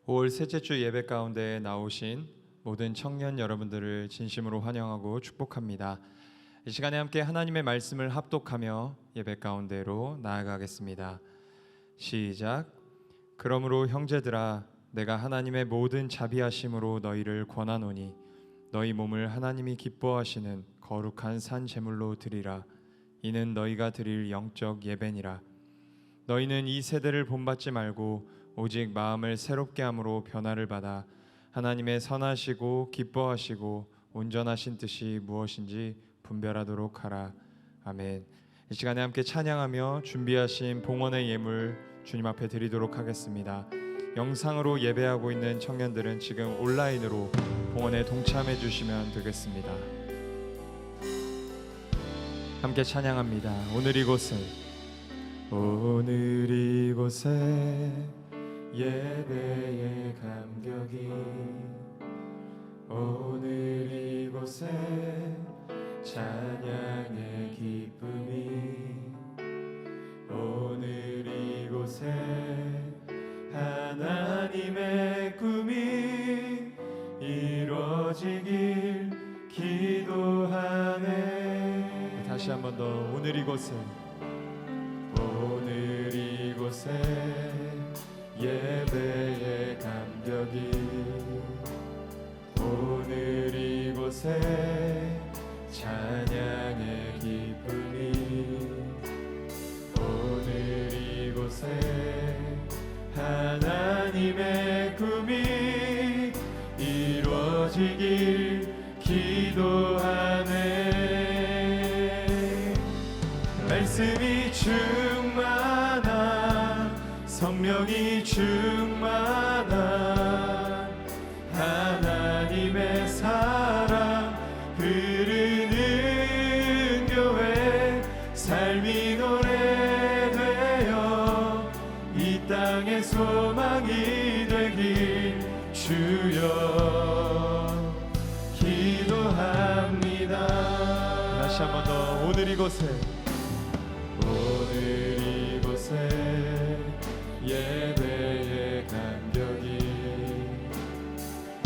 5월 셋째 주 예배 가운데 나오신 모든 청년 여러분들을 진심으로 환영하고 축복합니다. 이 시간에 함께 하나님의 말씀을 합독하며 예배 가운데로 나아가겠습니다. 시작. 그러므로 형제들아, 내가 하나님의 모든 자비하심으로 너희를 권하노니 너희 몸을 하나님이 기뻐하시는 거룩한 산 제물로 드리라. 이는 너희가 드릴 영적 예배니라. 너희는 이 세대를 본받지 말고 오직 마음을 새롭게 함으로 변화를 받아 하나님의 선하시고 기뻐하시고 온전하신 뜻이 무엇인지 분별하도록 하라. 아멘. 이 시간에 함께 찬양하며 준비하신 봉헌의 예물 주님 앞에 드리도록 하겠습니다. 영상으로 예배하고 있는 청년들은 지금 온라인으로 봉헌에 동참해 주시면 되겠습니다. 함께 찬양합니다. 오늘 이곳에 예배의 감격이, 오늘 이곳에 찬양의 기쁨이, 오늘 이곳에 하나님의 꿈이 이루어지길 기도하네. 다시 한 번 더. 오늘 이곳에 예배의 감격이, 오늘 이곳에 찬양의 기쁨이, 오늘 이곳에 하나님의 꿈이 이루어지길 기도하네. 말씀이 충만한, 성령이 충만한 하나님의 사랑 흐르는 교회, 삶이 노래되어 이 땅의 소망이 되길 주여 기도합니다. 다시 한 번 더. 오늘 이곳에 예배의 감격이,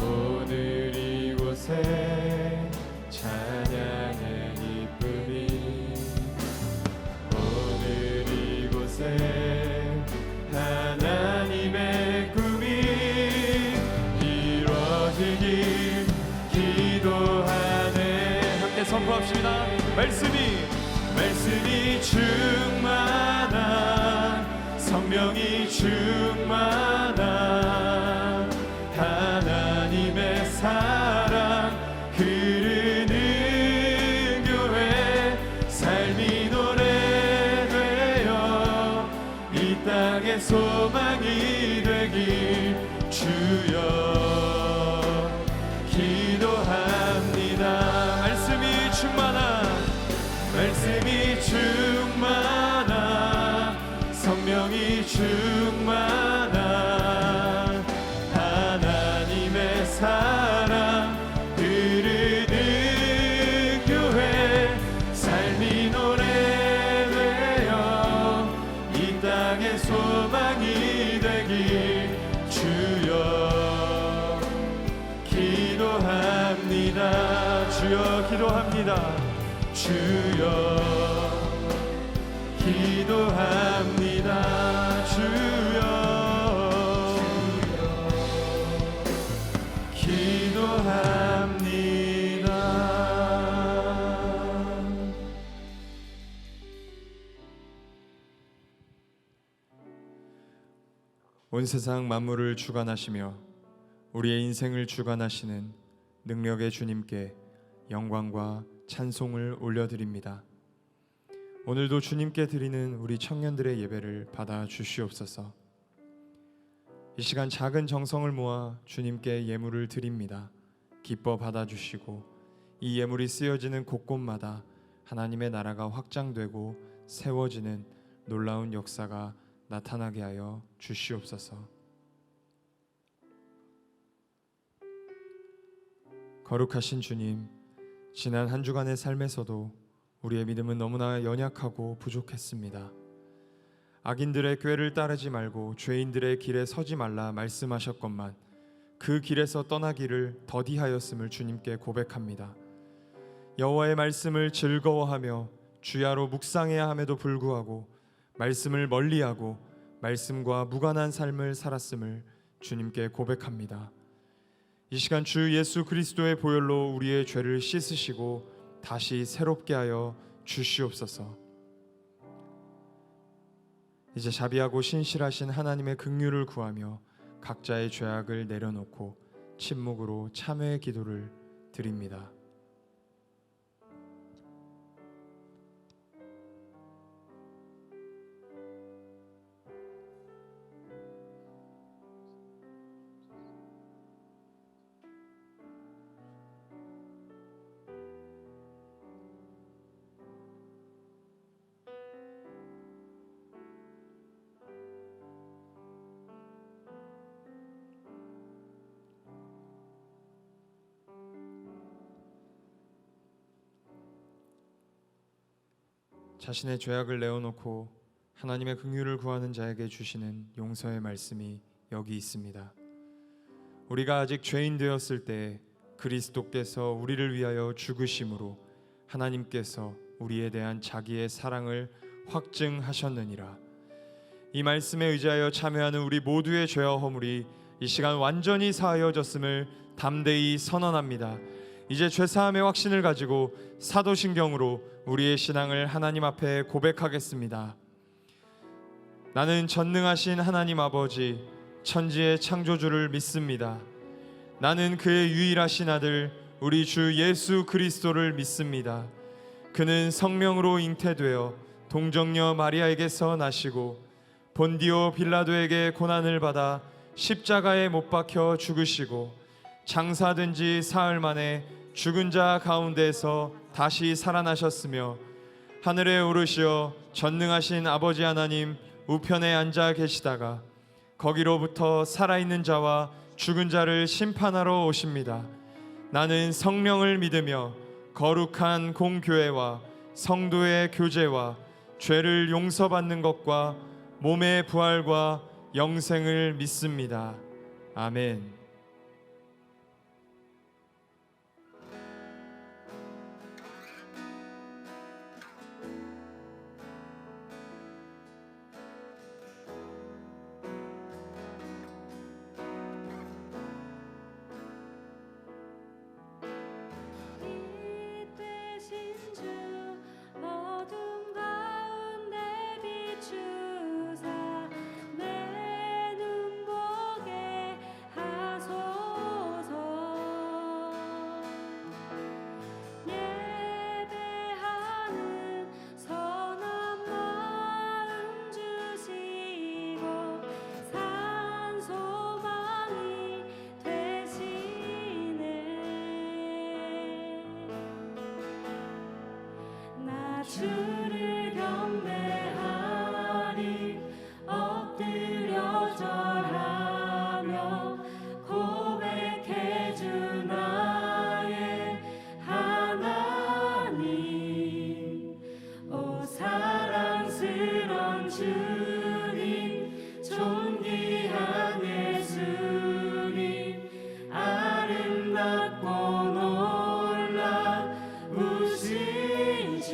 오늘 이곳에 찬양의 기쁨이, 오늘 이곳에 하나님의 꿈이 이루어지길 기도하네. 함께 선포합시다. 말씀이 충만한, 성령이 충만한 하나님의 사랑 흐르는 교회, 삶이 노래되어 이 땅의 소망이 되길 주여 기도합니다. 말씀이 충만한, 성령이 충만한 하나님의 사랑 흐르는 교회, 삶이 노래되어 이 땅의 소망이 되길 주여 기도합니다. 주여 기도합니다. 주여 기도합니다. 주여 기도합니다. 온 세상 만물을 주관하시며 우리의 인생을 주관하시는 능력의 주님께 영광과 찬송을 올려드립니다. 오늘도 주님께 드리는 우리 청년들의 예배를 받아 주시옵소서. 이 시간 작은 정성을 모아 주님께 예물을 드립니다. 기뻐 받아주시고 이 예물이 쓰여지는 곳곳마다 하나님의 나라가 확장되고 세워지는 놀라운 역사가 나타나게 하여 주시옵소서. 거룩하신 주님, 지난 한 주간의 삶에서도 우리의 믿음은 너무나 연약하고 부족했습니다. 악인들의 꾀를 따르지 말고 죄인들의 길에 서지 말라 말씀하셨건만 그 길에서 떠나기를 더디하였음을 주님께 고백합니다. 여호와의 말씀을 즐거워하며 주야로 묵상해야 함에도 불구하고 말씀을 멀리하고 말씀과 무관한 삶을 살았음을 주님께 고백합니다. 이 시간 주 예수 그리스도의 보혈로 우리의 죄를 씻으시고 다시 새롭게 하여 주시옵소서. 이제 자비하고 신실하신 하나님의 긍휼을 구하며 각자의 죄악을 내려놓고 침묵으로 참회의 기도를 드립니다. 자신의 죄악을 내어놓고 하나님의 긍휼을 구하는 자에게 주시는 용서의 말씀이 여기 있습니다. 우리가 아직 죄인 되었을 때 그리스도께서 우리를 위하여 죽으심으로 하나님께서 우리에 대한 자기의 사랑을 확증하셨느니라. 이 말씀에 의지하여 참여하는 우리 모두의 죄와 허물이 이 시간 완전히 사하여졌음을 담대히 선언합니다. 이제 죄사함의 확신을 가지고 사도신경으로 우리의 신앙을 하나님 앞에 고백하겠습니다. 나는 전능하신 하나님 아버지 천지의 창조주를 믿습니다. 나는 그의 유일하신 아들 우리 주 예수 그리스도를 믿습니다. 그는 성령으로 잉태되어 동정녀 마리아에게서 나시고 본디오 빌라도에게 고난을 받아 십자가에 못 박혀 죽으시고 장사된 지 사흘 만에 죽은 자 가운데에서 다시 살아나셨으며 하늘에 오르시어 전능하신 아버지 하나님 우편에 앉아 계시다가 거기로부터 살아있는 자와 죽은 자를 심판하러 오십니다. 나는 성령을 믿으며 거룩한 공교회와 성도의 교제와 죄를 용서받는 것과 몸의 부활과 영생을 믿습니다. 아멘. 주를 경배하리 엎드려 절하며 고백해 주 나의 하나님. 오 사랑스런 주님 존귀한 예수님 아름답고 놀라우신 주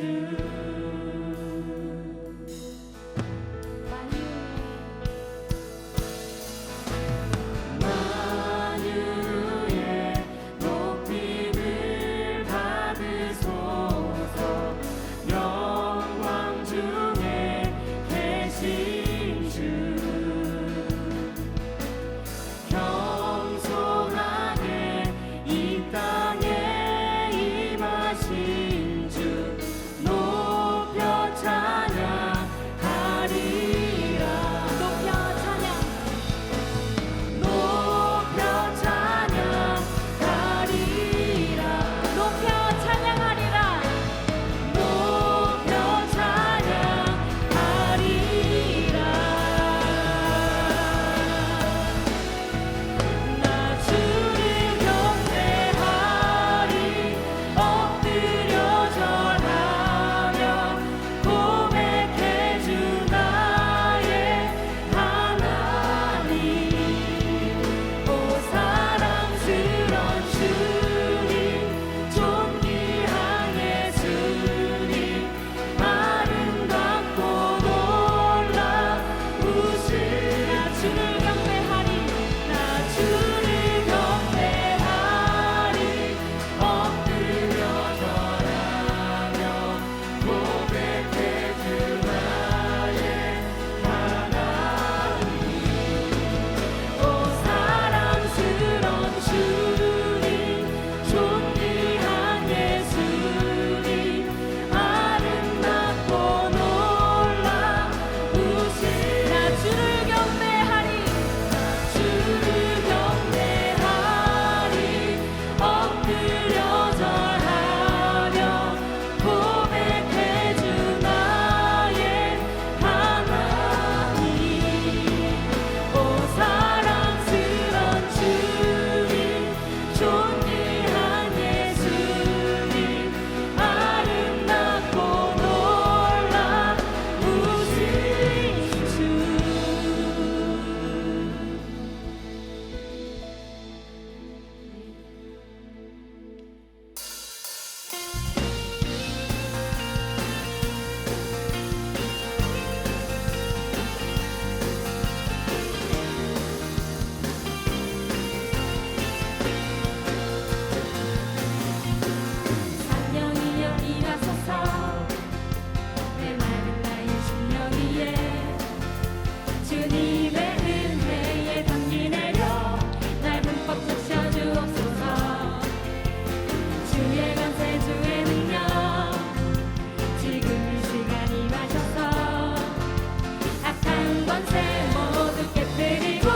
권세 모두 깨뜨리고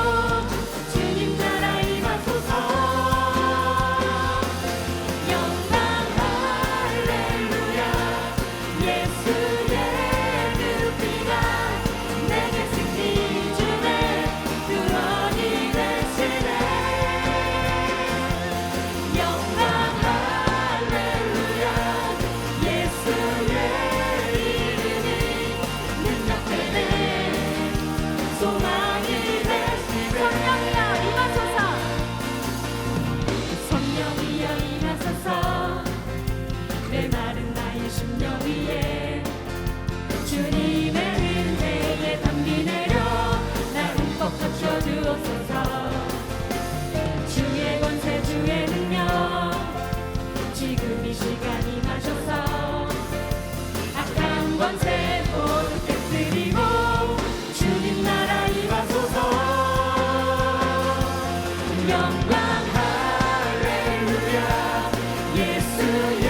주님 나라 임하소서. 영광 할렐루야. 예수의 그 피가 내게 승리 주네. 구원이 되시네. 영광 할렐루야. 예수의 이름이 능력되네. 소망이 되시네. 성령이여 임하소서. 성령이여 임하소서. 메마른 나의 심령 위에 주님의 은혜에 담비 내려 날 흠뻑 적셔주옵소서. 주의 권세 주의 능력 지금 이 시간 임하셔서 악한 권세 모두 깨뜨리고 주님 나라 임하소서. 영광 할렐루야. 예수의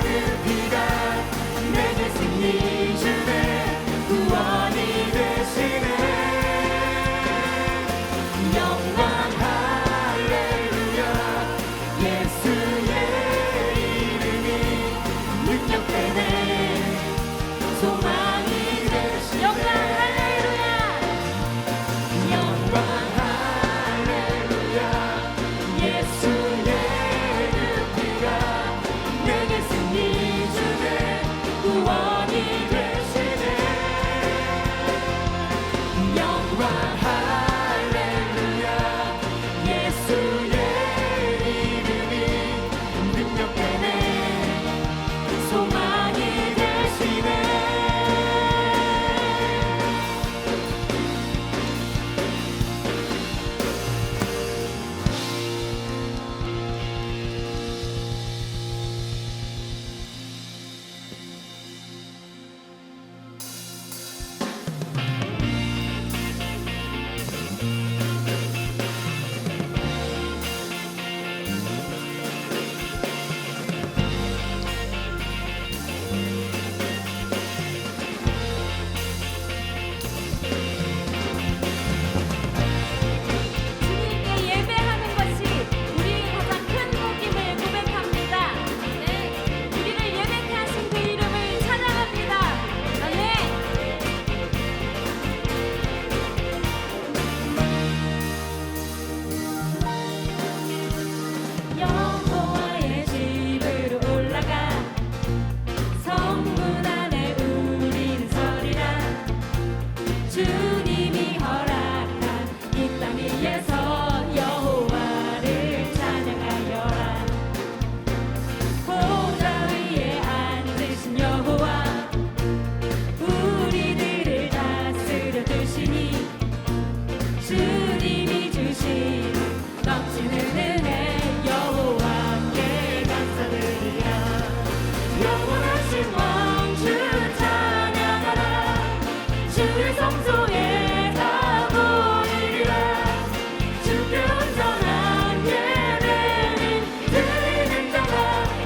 그 피가 내게 승리 주네. 구원이 되시네. 영광 할렐루야. 예수의 이름이 능력되네. 소망이 되시네. 영광 할렐루야. 영광 할렐루야. 예수의 그 피가 내게 승리 주네. 구원이 되시네. 영광 할렐루야. 예수의 이름이 능력되네. 소망이 되시네. 주님께 예배하는 것이 우리의 가장 큰 복임을 고백합니다. 우리를 예배케 하신 그 이름을 찬양합니다. 여호와의 집으로 올라가 성문 안에 우리는 서리라. 주님이 허락한 이 땅 위에서 여호와를 찬양하여라. 보좌 위에 앉으신 여호와 우리들을 다스려 두시니 주님이 주신 넘치는 은혜 여호와께 감사드리라. 영원하신 왕 주 찬양하라. 주의 성소에 다 모이리라. 주께 온전한 예배를 드리는 자가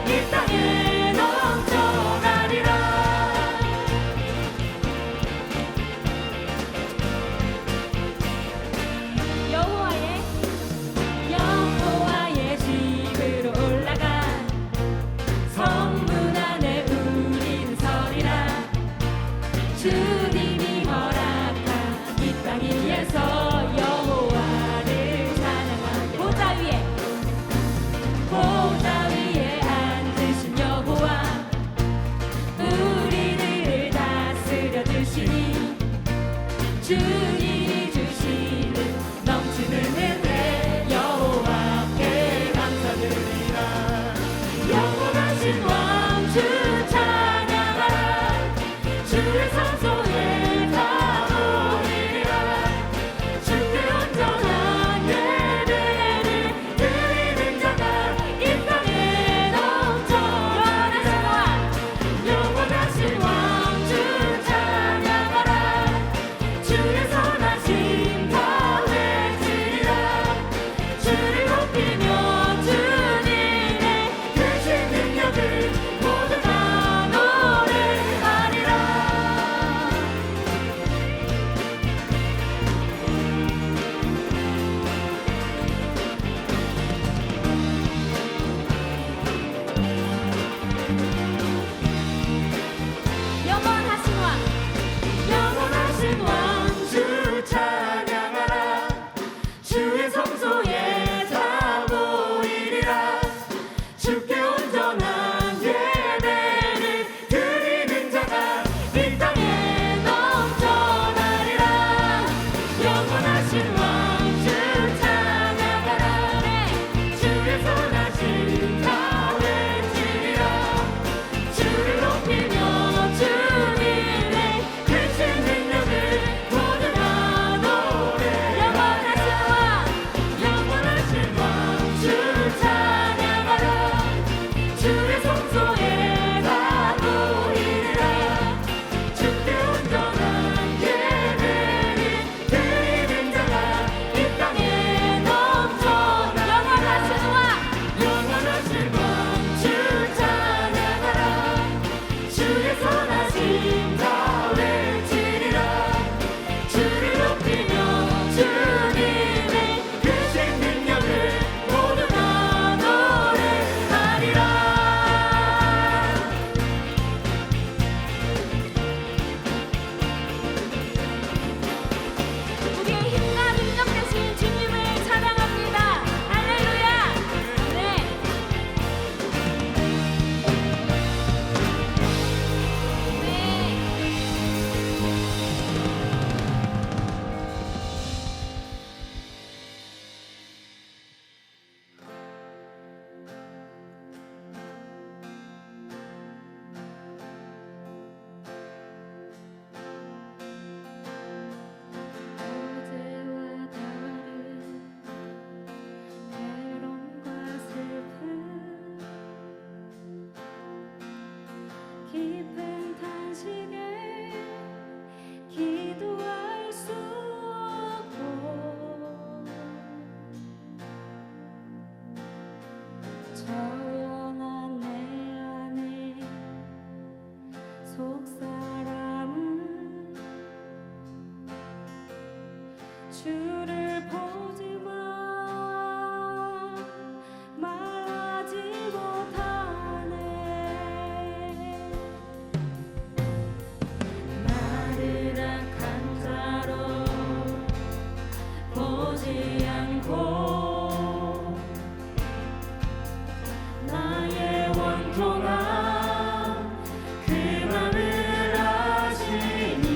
이 땅에 넘쳐나리라. 여호와의 집으로 올라가 성문 안에 우리는 서리라. 주님이 허락한 이 땅 위에서 여호와를 찬양하라. 보좌 위에 앉으신 여호와 우리들을 다스려 두시니 주님이 주시는 넘치는 은혜 여호와께 감사드리라. 영원하신 왕 주 찬양하라. 주의 성소에 다 모이리라. 주께 온전한 예배를 드리는 자가 이 땅에 넘쳐나리라. 영원하신 왕 주 찬양하라. 주의 선하심 다 외치리라. 주를 높이며 주님의 크신 능력을 모두 다 노래하리라. 주를 보지만 말하지 못하네. 나를 악한 자로 보지 않고 나의 원통한 그 맘을 아시니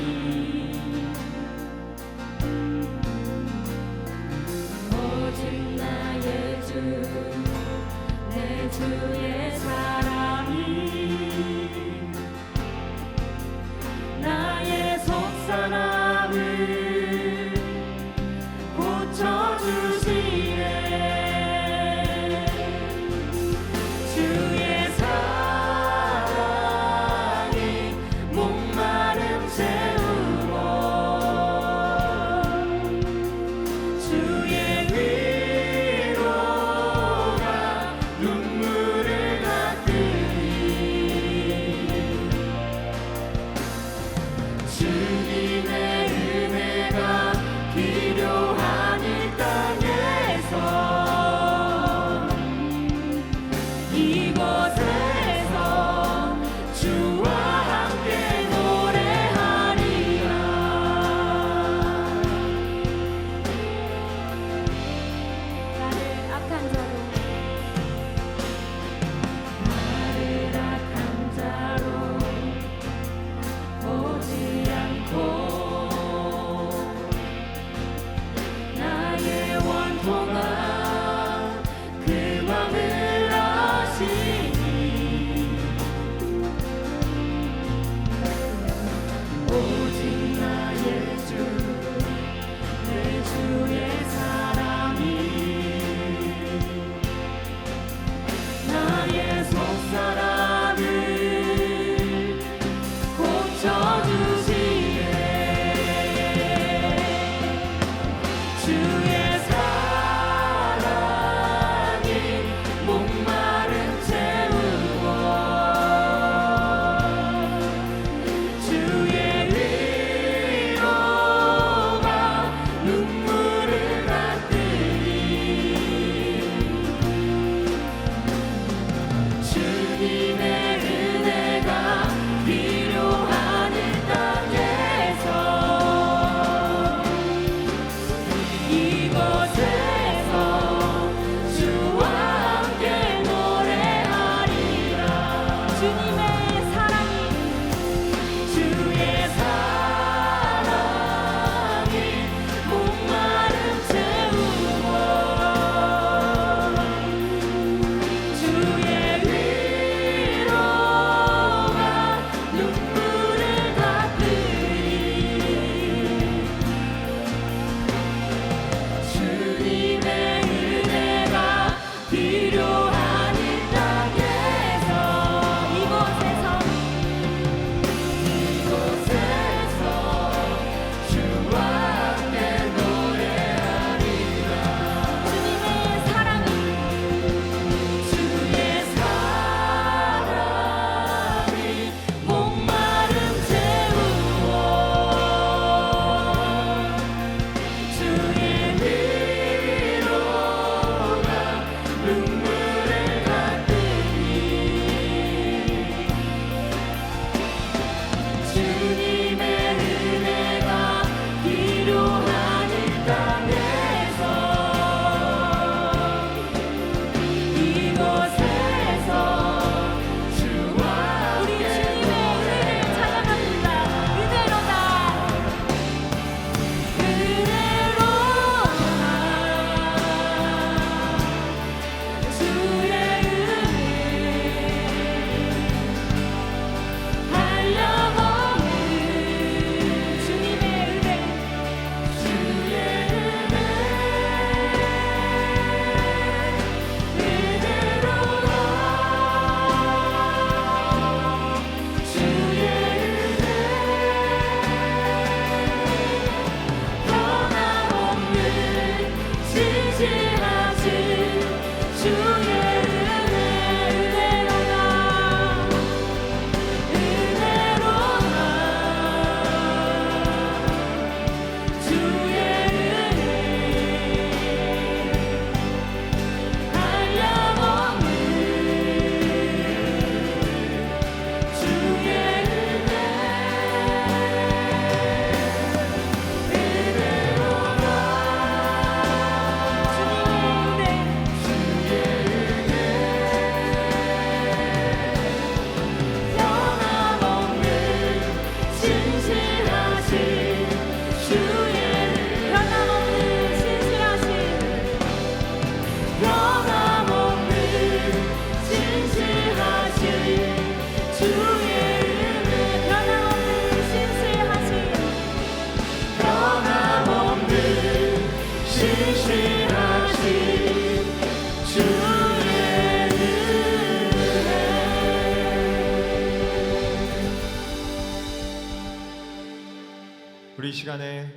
이 시간에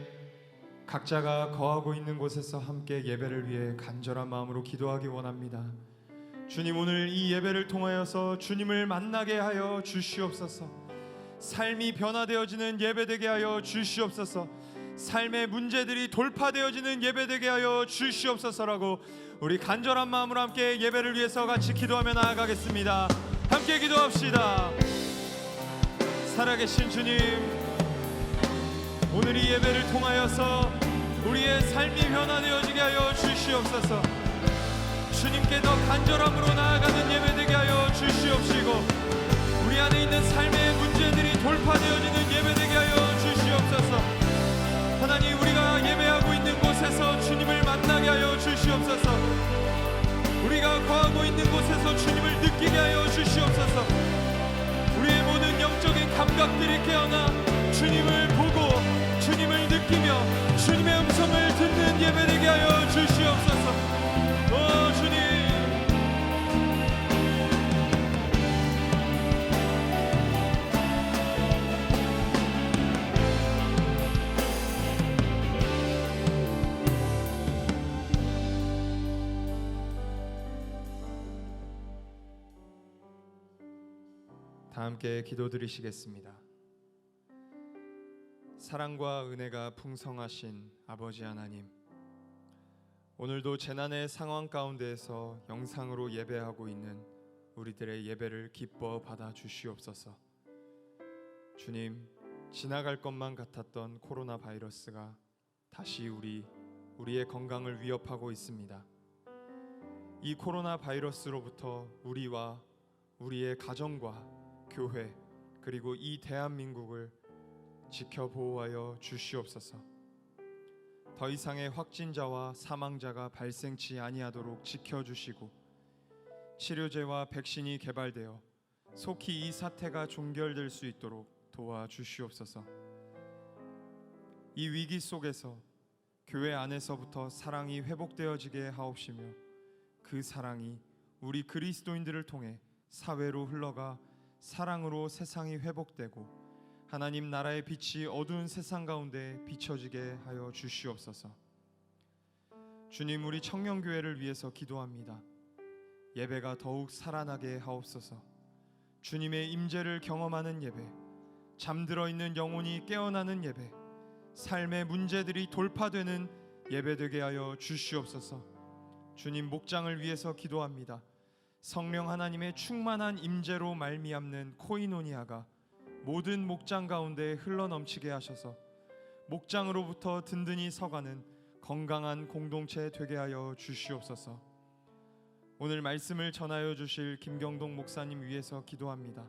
각자가 거하고 있는 곳에서 함께 예배를 위해 간절한 마음으로 기도하기 원합니다. 주님, 오늘 이 예배를 통하여서 주님을 만나게 하여 주시옵소서. 삶이 변화되어지는 예배되게 하여 주시옵소서. 삶의 문제들이 돌파되어지는 예배되게 하여 주시옵소서라고 우리 간절한 마음으로 함께 예배를 위해서 같이 기도하며 나아가겠습니다. 함께 기도합시다. 살아계신 주님, 오늘 이 예배를 통하여서 우리의 삶이 변화되어지게 하여 주시옵소서. 주님께 더 간절함으로 나아가는 예배되게 하여 주시옵시고, 우리 안에 있는 삶의 문제들이 돌파되어지는 예배되게 하여 주시옵소서. 하나님, 우리가 예배하고 있는 곳에서 주님을 만나게 하여 주시옵소서. 우리가 거하고 있는 곳에서 주님을 느끼게 하여 주시옵소서. 우리의 모든 영적인 감각들이 깨어나 주님을 보고 주님을 느끼며 주님의 음성을 듣는 예배되게 하여 주시옵소서. 오 주님, 다 함께 기도드리시겠습니다. 사랑과 은혜가 풍성하신 아버지 하나님, 오늘도 재난의 상황 가운데에서 영상으로 예배하고 있는 우리들의 예배를 기뻐 받아 주시옵소서. 주님, 지나갈 것만 같았던 코로나 바이러스가 다시 우리의 건강을 위협하고 있습니다. 이 코로나 바이러스로부터 우리와 우리의 가정과 교회, 그리고 이 대한민국을 지켜 보호하여 주시옵소서. 더 이상의 확진자와 사망자가 발생치 아니하도록 지켜주시고, 치료제와 백신이 개발되어 속히 이 사태가 종결될 수 있도록 도와주시옵소서. 이 위기 속에서 교회 안에서부터 사랑이 회복되어지게 하옵시며, 그 사랑이 우리 그리스도인들을 통해 사회로 흘러가 사랑으로 세상이 회복되고 하나님 나라의 빛이 어두운 세상 가운데 비춰지게 하여 주시옵소서. 주님, 우리 청년교회를 위해서 기도합니다. 예배가 더욱 살아나게 하옵소서. 주님의 임재를 경험하는 예배, 잠들어 있는 영혼이 깨어나는 예배, 삶의 문제들이 돌파되는 예배되게 하여 주시옵소서. 주님, 목장을 위해서 기도합니다. 성령 하나님의 충만한 임재로 말미암는 코이노니아가 모든 목장 가운데 흘러넘치게 하셔서 목장으로부터 든든히 서가는 건강한 공동체 되게 하여 주시옵소서. 오늘 말씀을 전하여 주실 김경동 목사님 위해서 기도합니다.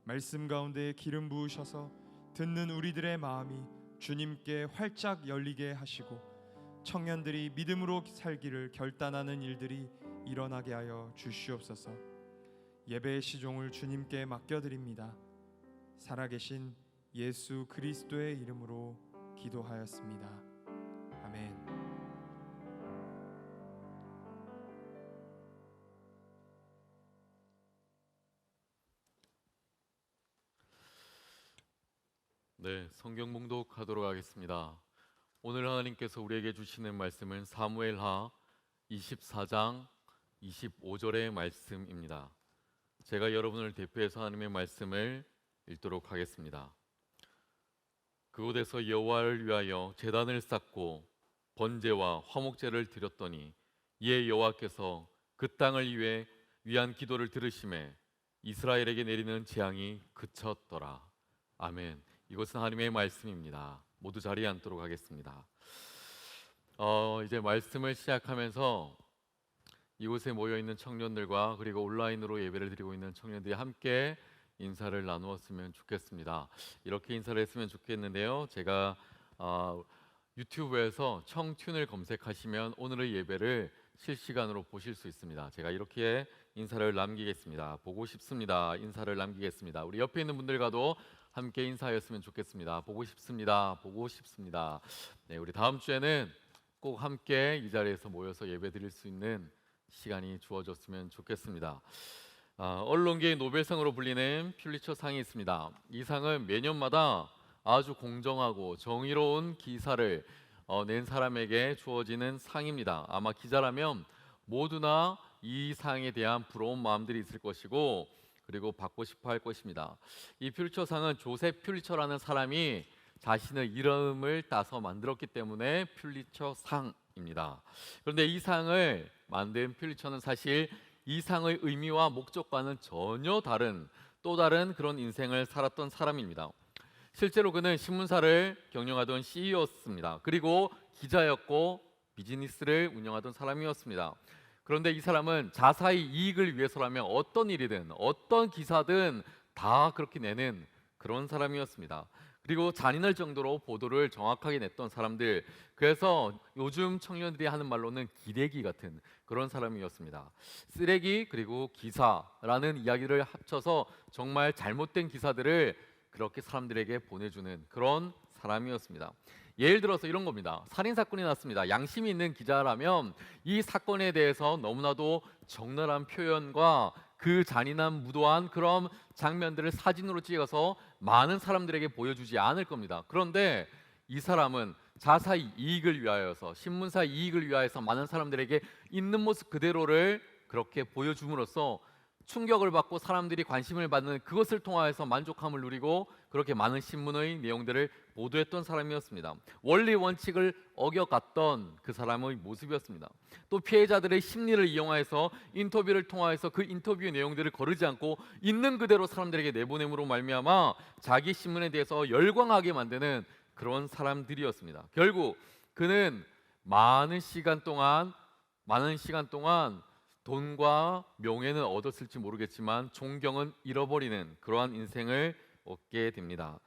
말씀 가운데 기름 부으셔서 듣는 우리들의 마음이 주님께 활짝 열리게 하시고, 청년들이 믿음으로 살기를 결단하는 일들이 일어나게 하여 주시옵소서. 예배의 시종을 주님께 맡겨드립니다. 살아계신 예수 그리스도의 이름으로 기도하였습니다. 아멘. 네, 성경 봉독하도록 하겠습니다. 오늘 하나님께서 우리에게 주시는 말씀은 사무엘하 24장 25절의 말씀입니다. 제가 여러분을 대표해서 하나님의 말씀을 읽도록 하겠습니다. 그곳에서 여호와를 위하여 제단을 쌓고 번제와 화목제를 드렸더니 이에 여호와께서 그 땅을 위한 기도를 들으심에 이스라엘에게 내리는 재앙이 그쳤더라. 아멘. 이것은 하나님의 말씀입니다. 모두 자리에 앉도록 하겠습니다. 이제 말씀을 시작하면서 이곳에 모여있는 청년들과 그리고 온라인으로 예배를 드리고 있는 청년들이 함께 인사를 나누었으면 좋겠습니다. 이렇게 인사를 했으면 좋겠는데요, 제가 유튜브에서 청튠을 검색하시면 오늘의 예배를 실시간으로 보실 수 있습니다. 제가 이렇게 인사를 남기겠습니다. 보고 싶습니다. 인사를 남기겠습니다. 우리 옆에 있는 분들과도 함께 인사하였으면 좋겠습니다. 보고 싶습니다. 보고 싶습니다. 네, 우리 다음 주에는 꼭 함께 이 자리에서 모여서 예배 드릴 수 있는 시간이 주어졌으면 좋겠습니다. 언론계의 노벨상으로 불리는 퓰리처 상이 있습니다. 이 상은 매년마다 아주 공정하고 정의로운 기사를 낸 사람에게 주어지는 상입니다. 아마 기자라면 모두나 이 상에 대한 부러운 마음들이 있을 것이고 그리고 받고 싶어 할 것입니다. 이 퓰리처상은 조셉 퓰리처라는 사람이 자신의 이름을 따서 만들었기 때문에 퓰리처상입니다. 그런데 이 상을 만든 퓰리처는 사실 이 상의 의미와 목적과는 전혀 다른 또 다른 그런 인생을 살았던 사람입니다. 실제로 그는 신문사를 경영하던 CEO였습니다. 그리고 기자였고 비즈니스를 운영하던 사람이었습니다. 그런데 이 사람은 자사의 이익을 위해서라면 어떤 일이든 어떤 기사든 다 그렇게 내는 그런 사람이었습니다. 그리고 잔인할 정도로 보도를 정확하게 냈던 사람들, 그래서 요즘 청년들이 하는 말로는 기레기 같은 그런 사람이었습니다. 쓰레기 그리고 기사라는 이야기를 합쳐서 정말 잘못된 기사들을 그렇게 사람들에게 보내주는 그런 사람이었습니다. 예를 들어서 이런 겁니다. 살인 사건이 났습니다. 양심이 있는 기자라면 이 사건에 대해서 너무나도 적나라한 표현과 그 잔인한 무도한 그런 장면들을 사진으로 찍어서 많은 사람들에게 보여주지 않을 겁니다. 그런데 이 사람은 자사의 이익을 위하여서 신문사 이익을 위하여서 많은 사람들에게 있는 모습 그대로를 그렇게 보여줌으로써 충격을 받고 사람들이 관심을 받는 그것을 통하여서 만족함을 누리고 그렇게 많은 신문의 내용들을 보도했던 사람이었습니다. 원리 원칙을 어겨갔던 그 사람의 모습이었습니다. 또 피해자들의 심리를 이용해서 인터뷰를 통하여서 그 인터뷰의 내용들을 거르지 않고 있는 그대로 사람들에게 내보냄으로 말미암아 자기 신문에 대해서 열광하게 만드는 그런 사람들이었습니다. 결국 그는 많은 시간 동안 돈과 명예는 얻었을지 모르겠지만 존경은 잃어버리는 그러한 인생을 얻게 됩니다.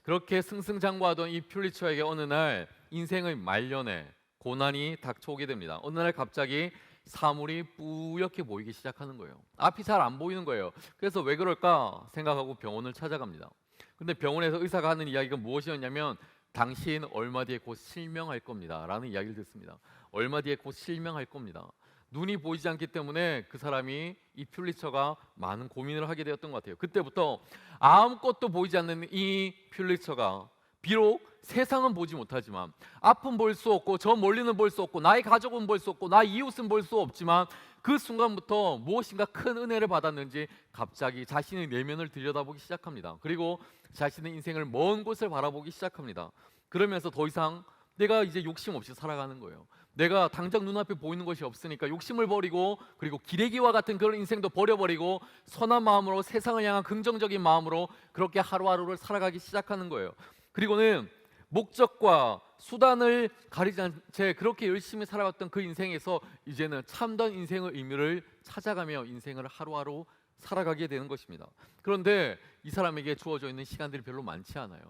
그렇게 승승장구하던 이 퓰리처에게 어느 날 인생의 말년에 고난이 닥쳐오게 됩니다. 어느 날 갑자기 사물이 뿌옇게 보이기 시작하는 거예요. 앞이 잘 안 보이는 거예요. 그래서 왜 그럴까 생각하고 병원을 찾아갑니다. 근데 병원에서 의사가 하는 이야기가 무엇이었냐면 당신 얼마 뒤에 곧 실명할 겁니다 라는 이야기를 듣습니다. 얼마 뒤에 곧 실명할 겁니다. 눈이 보이지 않기 때문에 그 사람이 이 퓰리처가 많은 고민을 하게 되었던 것 같아요. 그때부터 아무것도 보이지 않는 이 퓰리처가 비록 세상은 보지 못하지만 앞은 볼 수 없고 저 멀리는 볼 수 없고 나의 가족은 볼 수 없고 나의 이웃은 볼 수 없지만 그 순간부터 무엇인가 큰 은혜를 받았는지 갑자기 자신의 내면을 들여다보기 시작합니다. 그리고 자신의 인생을 먼 곳을 바라보기 시작합니다. 그러면서 더 이상 내가 이제 욕심 없이 살아가는 거예요. 내가 당장 눈앞에 보이는 것이 없으니까 욕심을 버리고 그리고 기레기와 같은 그런 인생도 버려버리고 선한 마음으로 세상을 향한 긍정적인 마음으로 그렇게 하루하루를 살아가기 시작하는 거예요. 그리고는 목적과 수단을 가리지 않은 채 그렇게 열심히 살아왔던 그 인생에서 이제는 참된 인생의 의미를 찾아가며 인생을 하루하루 살아가게 되는 것입니다. 그런데 이 사람에게 주어져 있는 시간들이 별로 많지 않아요.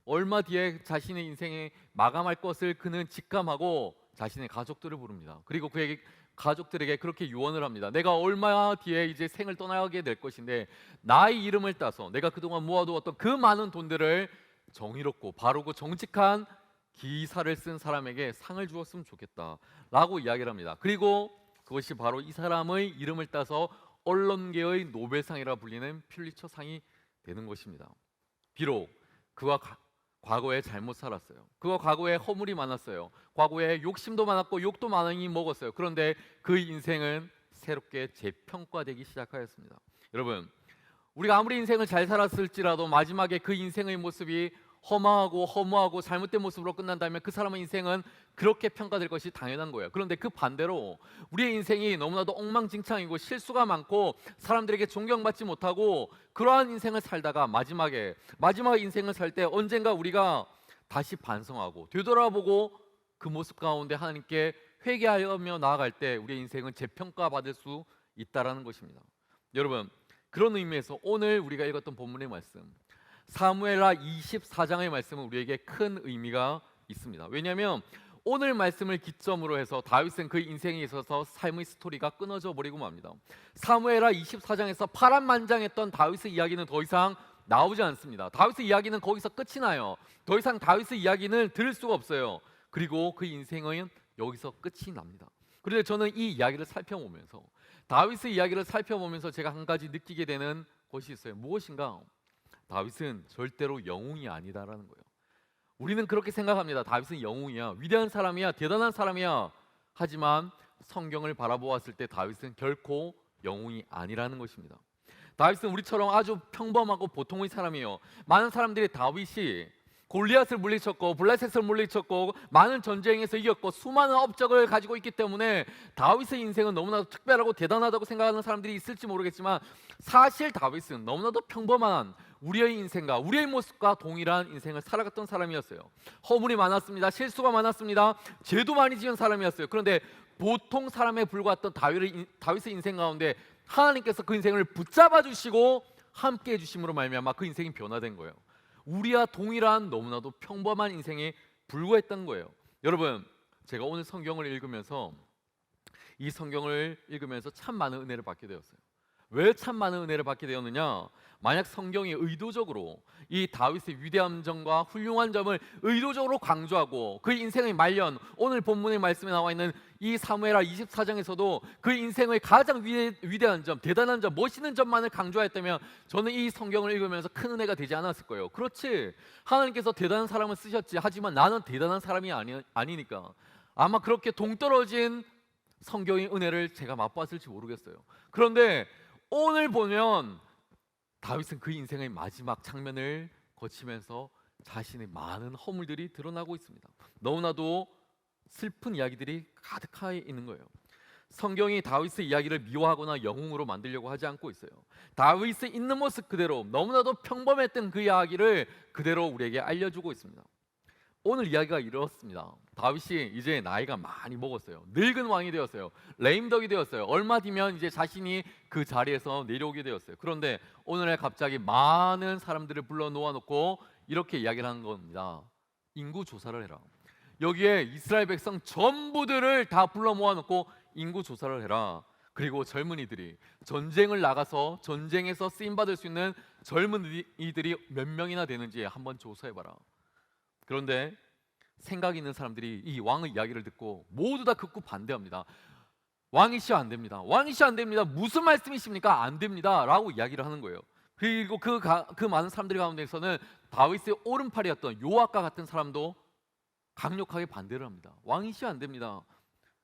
얼마 뒤에 자신의 인생에 마감할 것을 그는 직감하고 자신의 가족들을 부릅니다. 그리고 그에게 가족들에게 그렇게 유언을 합니다. 내가 얼마 뒤에 이제 생을 떠나게 될 것인데 나의 이름을 따서 내가 그동안 모아두었던 그 많은 돈들을 정의롭고 바르고 정직한 기사를 쓴 사람에게 상을 주었으면 좋겠다라고 이야기를 합니다. 그리고 그것이 바로 이 사람의 이름을 따서 언론계의 노벨상이라 불리는 퓰리처상이 되는 것입니다. 비록 그가 과거에 잘못 살았어요. 그가 과거에 허물이 많았어요. 과거에 욕심도 많았고 욕도 많이 먹었어요. 그런데 그 인생은 새롭게 재평가되기 시작하였습니다. 여러분, 우리가 아무리 인생을 잘 살았을지라도 마지막에 그 인생의 모습이 허무하고 잘못된 모습으로 끝난다면 그 사람의 인생은 그렇게 평가될 것이 당연한 거예요. 그런데 그 반대로 우리의 인생이 너무나도 엉망진창이고 실수가 많고 사람들에게 존경받지 못하고 그러한 인생을 살다가 마지막 인생을 살 때 언젠가 우리가 다시 반성하고 되돌아보고 그 모습 가운데 하나님께 회개하며 나아갈 때 우리의 인생은 재평가받을 수 있다라는 것입니다. 여러분, 그런 의미에서 오늘 우리가 읽었던 본문의 말씀 사무엘하 24장의 말씀은 우리에게 큰 의미가 있습니다. 왜냐하면 오늘 말씀을 기점으로 해서 다윗은 그 인생에 있어서 삶의 스토리가 끊어져 버리고 맙니다. 사무엘하 24장에서 파란만장했던 다윗의 이야기는 더 이상 나오지 않습니다. 다윗의 이야기는 거기서 끝이 나요. 더 이상 다윗의 이야기는 들을 수가 없어요. 그리고 그 인생은 여기서 끝이 납니다. 그런데 저는 이 이야기를 살펴보면서 다윗의 이야기를 살펴보면서 제가 한 가지 느끼게 되는 것이 있어요. 무엇인가? 다윗은 절대로 영웅이 아니다라는 거예요. 우리는 그렇게 생각합니다. 다윗은 영웅이야, 위대한 사람이야, 대단한 사람이야. 하지만 성경을 바라보았을 때 다윗은 결코 영웅이 아니라는 것입니다. 다윗은 우리처럼 아주 평범하고 보통의 사람이에요. 많은 사람들이 다윗이 골리앗을 물리쳤고 블레셋을 물리쳤고 많은 전쟁에서 이겼고 수많은 업적을 가지고 있기 때문에 다윗의 인생은 너무나도 특별하고 대단하다고 생각하는 사람들이 있을지 모르겠지만, 사실 다윗은 너무나도 평범한 우리의 인생과 우리의 모습과 동일한 인생을 살아갔던 사람이었어요. 허물이 많았습니다. 실수가 많았습니다. 죄도 많이 지은 사람이었어요. 그런데 보통 사람에 불과했던 다윗의 인생 가운데 하나님께서 그 인생을 붙잡아 주시고 함께 해주심으로 말미암아 그 인생이 변화된 거예요. 우리와 동일한 너무나도 평범한 인생에 불과했던 거예요. 여러분, 제가 오늘 성경을 읽으면서 이 성경을 읽으면서 참 많은 은혜를 받게 되었어요. 왜 참 많은 은혜를 받게 되었느냐? 만약 성경이 의도적으로 이 다윗의 위대한 점과 훌륭한 점을 의도적으로 강조하고 그 인생의 말년, 오늘 본문의 말씀에 나와 있는 이 사무엘하 24장에서도 그 인생의 가장 위대한 점, 대단한 점, 멋있는 점만을 강조했다면 저는 이 성경을 읽으면서 큰 은혜가 되지 않았을 거예요. 그렇지, 하나님께서 대단한 사람을 쓰셨지, 하지만 나는 대단한 사람이 아니니까 아마 그렇게 동떨어진 성경의 은혜를 제가 맛봤을지 모르겠어요. 그런데 오늘 보면 다윗은 그 인생의 마지막 장면을 거치면서 자신의 많은 허물들이 드러나고 있습니다. 너무나도 슬픈 이야기들이 가득하게 있는 거예요. 성경이 다윗의 이야기를 미워하거나 영웅으로 만들려고 하지 않고 있어요. 다윗의 있는 모습 그대로, 너무나도 평범했던 그 이야기를 그대로 우리에게 알려주고 있습니다. 오늘 이야기가 이렇습니다. 다윗이 이제 나이가 많이 먹었어요. 늙은 왕이 되었어요. 레임덕이 되었어요. 얼마 뒤면 이제 자신이 그 자리에서 내려오게 되었어요. 그런데 오늘에 갑자기 많은 사람들을 불러 놓아놓고 이렇게 이야기를 하는 겁니다. 인구 조사를 해라. 여기에 이스라엘 백성 전부들을 다 불러 모아놓고 인구 조사를 해라. 그리고 젊은이들이 전쟁을 나가서 전쟁에서 쓰임받을 수 있는 젊은이들이 몇 명이나 되는지 한번 조사해봐라. 그런데 생각 있는 사람들이 이 왕의 이야기를 듣고 모두 다 극구 반대합니다. 왕이시여 안 됩니다. 왕이시여 안 됩니다. 무슨 말씀이십니까? 안 됩니다. 라고 이야기를 하는 거예요. 그리고 그 많은 사람들 가운데서는 다윗의 오른팔이었던 요압과 같은 사람도 강력하게 반대를 합니다. 왕이시여 안 됩니다.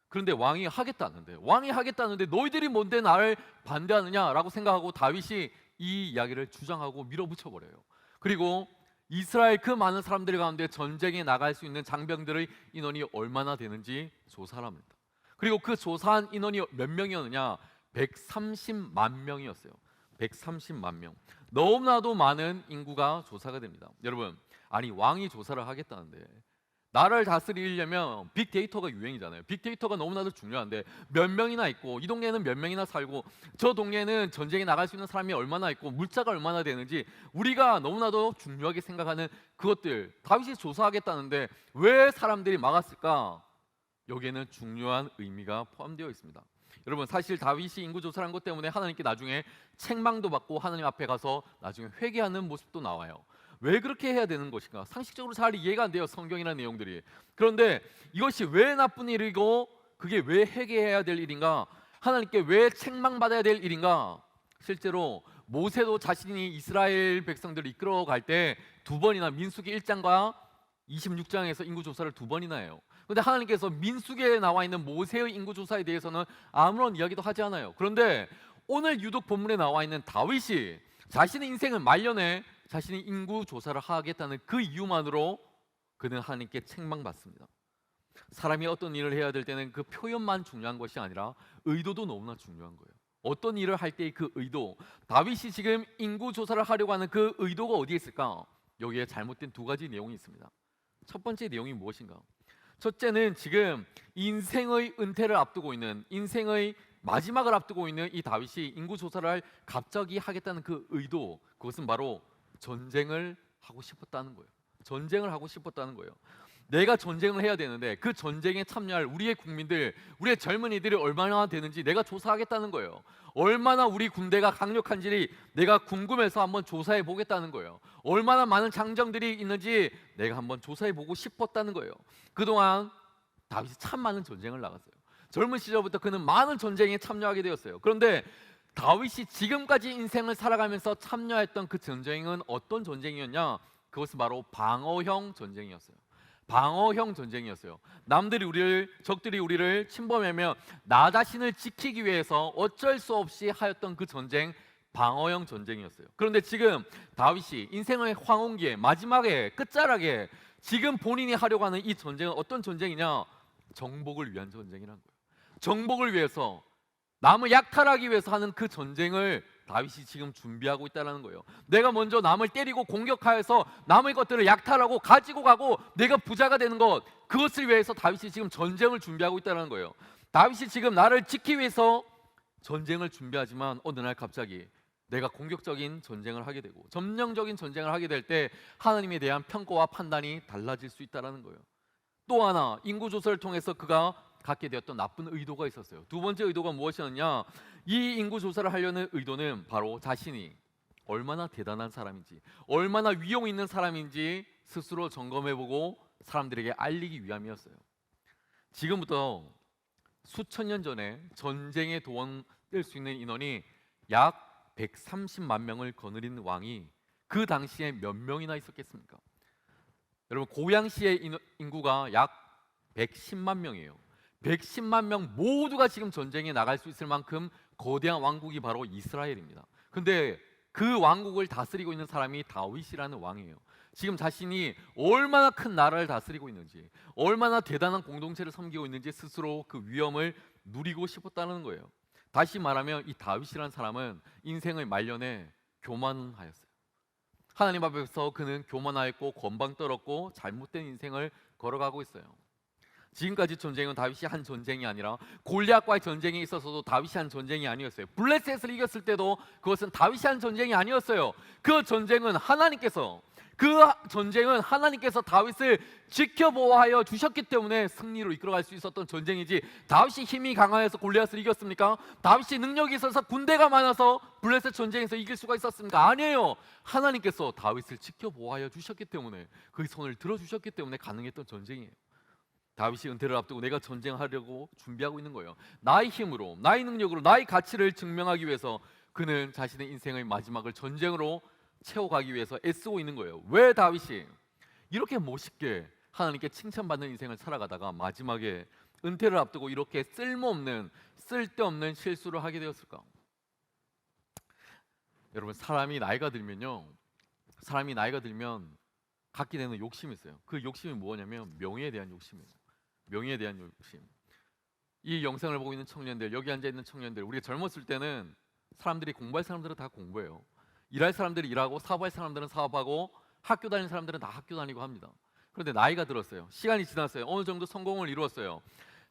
그런데 왕이 하겠다는데 너희들이 뭔데 나를 반대하느냐라고 생각하고 다윗이 이 이야기를 주장하고 밀어붙여 버려요. 그리고 이스라엘 그 많은 사람들 가운데 전쟁에 나갈 수 있는 장병들의 인원이 얼마나 되는지 조사를 합니다. 그리고 그 조사한 인원이 몇 명이었느냐? 130만 명이었어요. 130만 명. 너무나도 많은 인구가 조사가 됩니다. 여러분, 아니 왕이 조사를 하겠다는데, 나라를 다스리려면 빅데이터가 유행이잖아요. 빅데이터가 너무나도 중요한데 몇 명이나 있고, 이 동네에는 몇 명이나 살고, 저 동네에는 전쟁에 나갈 수 있는 사람이 얼마나 있고, 물자가 얼마나 되는지 우리가 너무나도 중요하게 생각하는 그것들, 다윗이 조사하겠다는데 왜 사람들이 막았을까? 여기에는 중요한 의미가 포함되어 있습니다. 여러분, 사실 다윗이 인구 조사를 한 것 때문에 하나님께 나중에 책망도 받고 하나님 앞에 가서 나중에 회개하는 모습도 나와요. 왜 그렇게 해야 되는 것인가? 상식적으로 잘 이해가 안 돼요, 성경이라는 내용들이. 그런데 이것이 왜 나쁜 일이고 그게 왜 회개해야 될 일인가? 하나님께 왜 책망받아야 될 일인가? 실제로 모세도 자신이 이스라엘 백성들을 이끌어갈 때 두 번이나 민수기 1장과 26장에서 인구조사를 두 번이나 해요. 그런데 하나님께서 민수기에 나와 있는 모세의 인구조사에 대해서는 아무런 이야기도 하지 않아요. 그런데 오늘 유독 본문에 나와 있는 다윗이 자신의 인생을 말년에 자신이 인구 조사를 하겠다는 그 이유만으로 그는 하나님께 책망받습니다. 사람이 어떤 일을 해야 될 때는 그 표현만 중요한 것이 아니라 의도도 너무나 중요한 거예요. 어떤 일을 할 때의 그 의도, 다윗이 지금 인구 조사를 하려고 하는 그 의도가 어디에 있을까? 여기에 잘못된 두 가지 내용이 있습니다. 첫 번째 내용이 무엇인가? 첫째는 지금 인생의 은퇴를 앞두고 있는, 인생의 마지막을 앞두고 있는 이 다윗이 인구 조사를 갑자기 하겠다는 그 의도, 그것은 바로 전쟁을 하고 싶었다는 거예요. 전쟁을 하고 싶었다는 거예요. 내가 전쟁을 해야 되는데 그 전쟁에 참여할 우리의 국민들, 우리의 젊은이들이 얼마나 되는지 내가 조사하겠다는 거예요. 얼마나 우리 군대가 강력한지 내가 궁금해서 한번 조사해 보겠다는 거예요. 얼마나 많은 장정들이 있는지 내가 한번 조사해 보고 싶었다는 거예요. 그동안 다윗이 참 많은 전쟁을 나갔어요. 젊은 시절부터 그는 많은 전쟁에 참여하게 되었어요. 그런데 다윗이 지금까지 인생을 살아가면서 참여했던 그 전쟁은 어떤 전쟁이었냐? 그것은 바로 방어형 전쟁이었어요. 방어형 전쟁이었어요. 적들이 우리를 침범하면 나 자신을 지키기 위해서 어쩔 수 없이 하였던 그 전쟁, 방어형 전쟁이었어요. 그런데 지금 다윗이 인생의 황혼기에 마지막에 끝자락에 지금 본인이 하려고 하는 이 전쟁은 어떤 전쟁이냐? 정복을 위한 전쟁이라는 거예요. 정복을 위해서, 남을 약탈하기 위해서 하는 그 전쟁을 다윗이 지금 준비하고 있다는 거예요. 내가 먼저 남을 때리고 공격하여서 남의 것들을 약탈하고 가지고 가고 내가 부자가 되는 것, 그것을 위해서 다윗이 지금 전쟁을 준비하고 있다는 거예요. 다윗이 지금 나를 지키기 위해서 전쟁을 준비하지만 어느 날 갑자기 내가 공격적인 전쟁을 하게 되고 점령적인 전쟁을 하게 될 때 하나님에 대한 평가와 판단이 달라질 수 있다는 거예요. 또 하나, 인구 조사를 통해서 그가 갖게 되었던 나쁜 의도가 있었어요. 두 번째 의도가 무엇이었냐? 이 인구 조사를 하려는 의도는 바로 자신이 얼마나 대단한 사람인지, 얼마나 위용 있는 사람인지 스스로 점검해보고 사람들에게 알리기 위함이었어요. 지금부터 수천 년 전에 전쟁에 도움될 수 있는 인원이 약 130만 명을 거느린 왕이 그 당시에 몇 명이나 있었겠습니까? 여러분, 고양시의 인구가 약 110만 명이에요. 110만 명 모두가 지금 전쟁에 나갈 수 있을 만큼 거대한 왕국이 바로 이스라엘입니다. 근데 그 왕국을 다스리고 있는 사람이 다윗이라는 왕이에요. 지금 자신이 얼마나 큰 나라를 다스리고 있는지, 얼마나 대단한 공동체를 섬기고 있는지 스스로 그 위엄을 누리고 싶었다는 거예요. 다시 말하면 이 다윗이라는 사람은 인생의 말년에 교만하였어요. 하나님 앞에서 그는 교만하였고 건방 떨었고 잘못된 인생을 걸어가고 있어요. 지금까지 전쟁은 다윗이 한 전쟁이 아니라 골리앗과의 전쟁에 있어서도 다윗이 한 전쟁이 아니었어요. 블레셋을 이겼을 때도 그것은 다윗이 한 전쟁이 아니었어요. 그 전쟁은 하나님께서 다윗을 지켜보호하여 주셨기 때문에 승리로 이끌어갈 수 있었던 전쟁이지, 다윗이 힘이 강하여서 골리앗을 이겼습니까? 다윗이 능력이 있어서 군대가 많아서 블레셋 전쟁에서 이길 수가 있었습니까? 아니에요. 하나님께서 다윗을 지켜보호하여 주셨기 때문에, 그 손을 들어주셨기 때문에 가능했던 전쟁이에요. 다윗이 은퇴를 앞두고 내가 전쟁하려고 준비하고 있는 거예요. 나의 힘으로, 나의 능력으로, 나의 가치를 증명하기 위해서 그는 자신의 인생의 마지막을 전쟁으로 채워가기 위해서 애쓰고 있는 거예요. 왜 다윗이 이렇게 멋있게 하나님께 칭찬받는 인생을 살아가다가 마지막에 은퇴를 앞두고 이렇게 쓸데없는 실수를 하게 되었을까? 여러분, 사람이 나이가 들면 갖게 되는 욕심이 있어요. 그 욕심이 뭐냐면 명예에 대한 욕심이에요. 명예에 대한 욕심. 이 영상을 보고 있는 청년들, 여기 앉아 있는 청년들, 우리가 젊었을 때는 공부할 사람들은 다 공부해요. 일할 사람들이 일하고 사업할 사람들은 사업하고 학교 다니는 사람들은 다 학교 다니고 합니다. 그런데 나이가 들었어요. 시간이 지났어요. 어느 정도 성공을 이루었어요.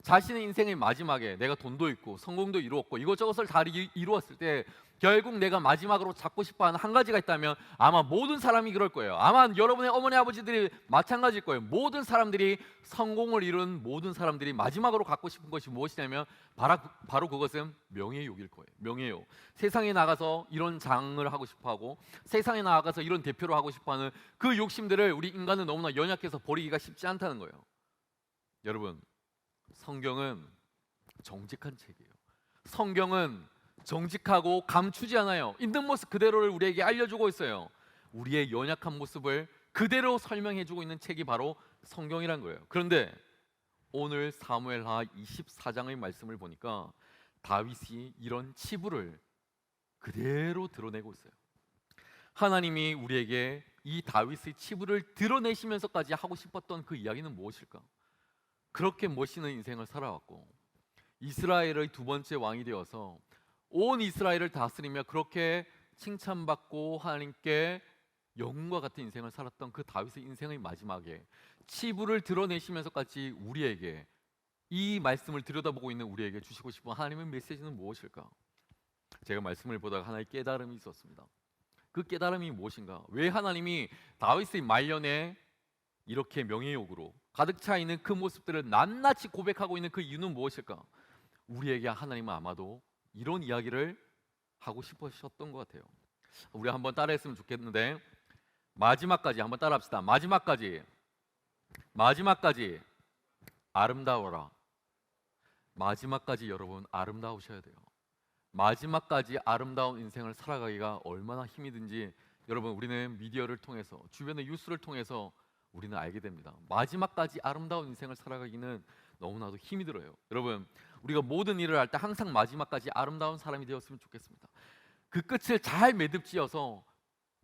자신의 인생의 마지막에 내가 돈도 있고 성공도 이루었고 이것저것을 다 이루었을 때 결국 내가 마지막으로 잡고 싶어하는 한 가지가 있다면 아마 모든 사람이 그럴 거예요. 아마 여러분의 어머니 아버지들이 마찬가지일 거예요. 모든 사람들이, 성공을 이룬 모든 사람들이 마지막으로 갖고 싶은 것이 무엇이냐면 바로 그것은 명예욕일 거예요. 명예욕. 세상에 나가서 이런 장을 하고 싶어하고 세상에 나가서 이런 대표를 하고 싶어하는 그 욕심들을 우리 인간은 너무나 연약해서 버리기가 쉽지 않다는 거예요. 여러분, 성경은 정직한 책이에요. 성경은 정직하고 감추지 않아요. 있는 모습 그대로를 우리에게 알려주고 있어요. 우리의 연약한 모습을 그대로 설명해주고 있는 책이 바로 성경이란 거예요. 그런데 오늘 사무엘하 24장의 말씀을 보니까 다윗이 이런 치부를 그대로 드러내고 있어요. 하나님이 우리에게 이 다윗의 치부를 드러내시면서까지 하고 싶었던 그 이야기는 무엇일까? 그렇게 멋있는 인생을 살아왔고 이스라엘의 두 번째 왕이 되어서 온 이스라엘을 다스리며 그렇게 칭찬받고 하나님께 영웅과 같은 인생을 살았던 그 다윗의 인생의 마지막에 치부를 드러내시면서까지 우리에게, 이 말씀을 들여다보고 있는 우리에게 주시고 싶은 하나님의 메시지는 무엇일까? 제가 말씀을 보다가 하나의 깨달음이 있었습니다. 그 깨달음이 무엇인가? 왜 하나님이 다윗의 말년에 이렇게 명예욕으로 가득 차 있는 그 모습들을 낱낱이 고백하고 있는 그 이유는 무엇일까? 우리에게 하나님은 아마도 이런 이야기를 하고 싶으셨던 것 같아요. 우리 한번 따라했으면 좋겠는데, 마지막까지 한번 따라합시다. 마지막까지 아름다워라. 마지막까지 여러분 아름다우셔야 돼요. 마지막까지 아름다운 인생을 살아가기가 얼마나 힘이 든지 여러분, 우리는 미디어를 통해서, 주변의 뉴스를 통해서 우리는 알게 됩니다. 마지막까지 아름다운 인생을 살아가기는 너무나도 힘이 들어요. 여러분, 우리가 모든 일을 할 때 항상 마지막까지 아름다운 사람이 되었으면 좋겠습니다. 그 끝을 잘 매듭지어서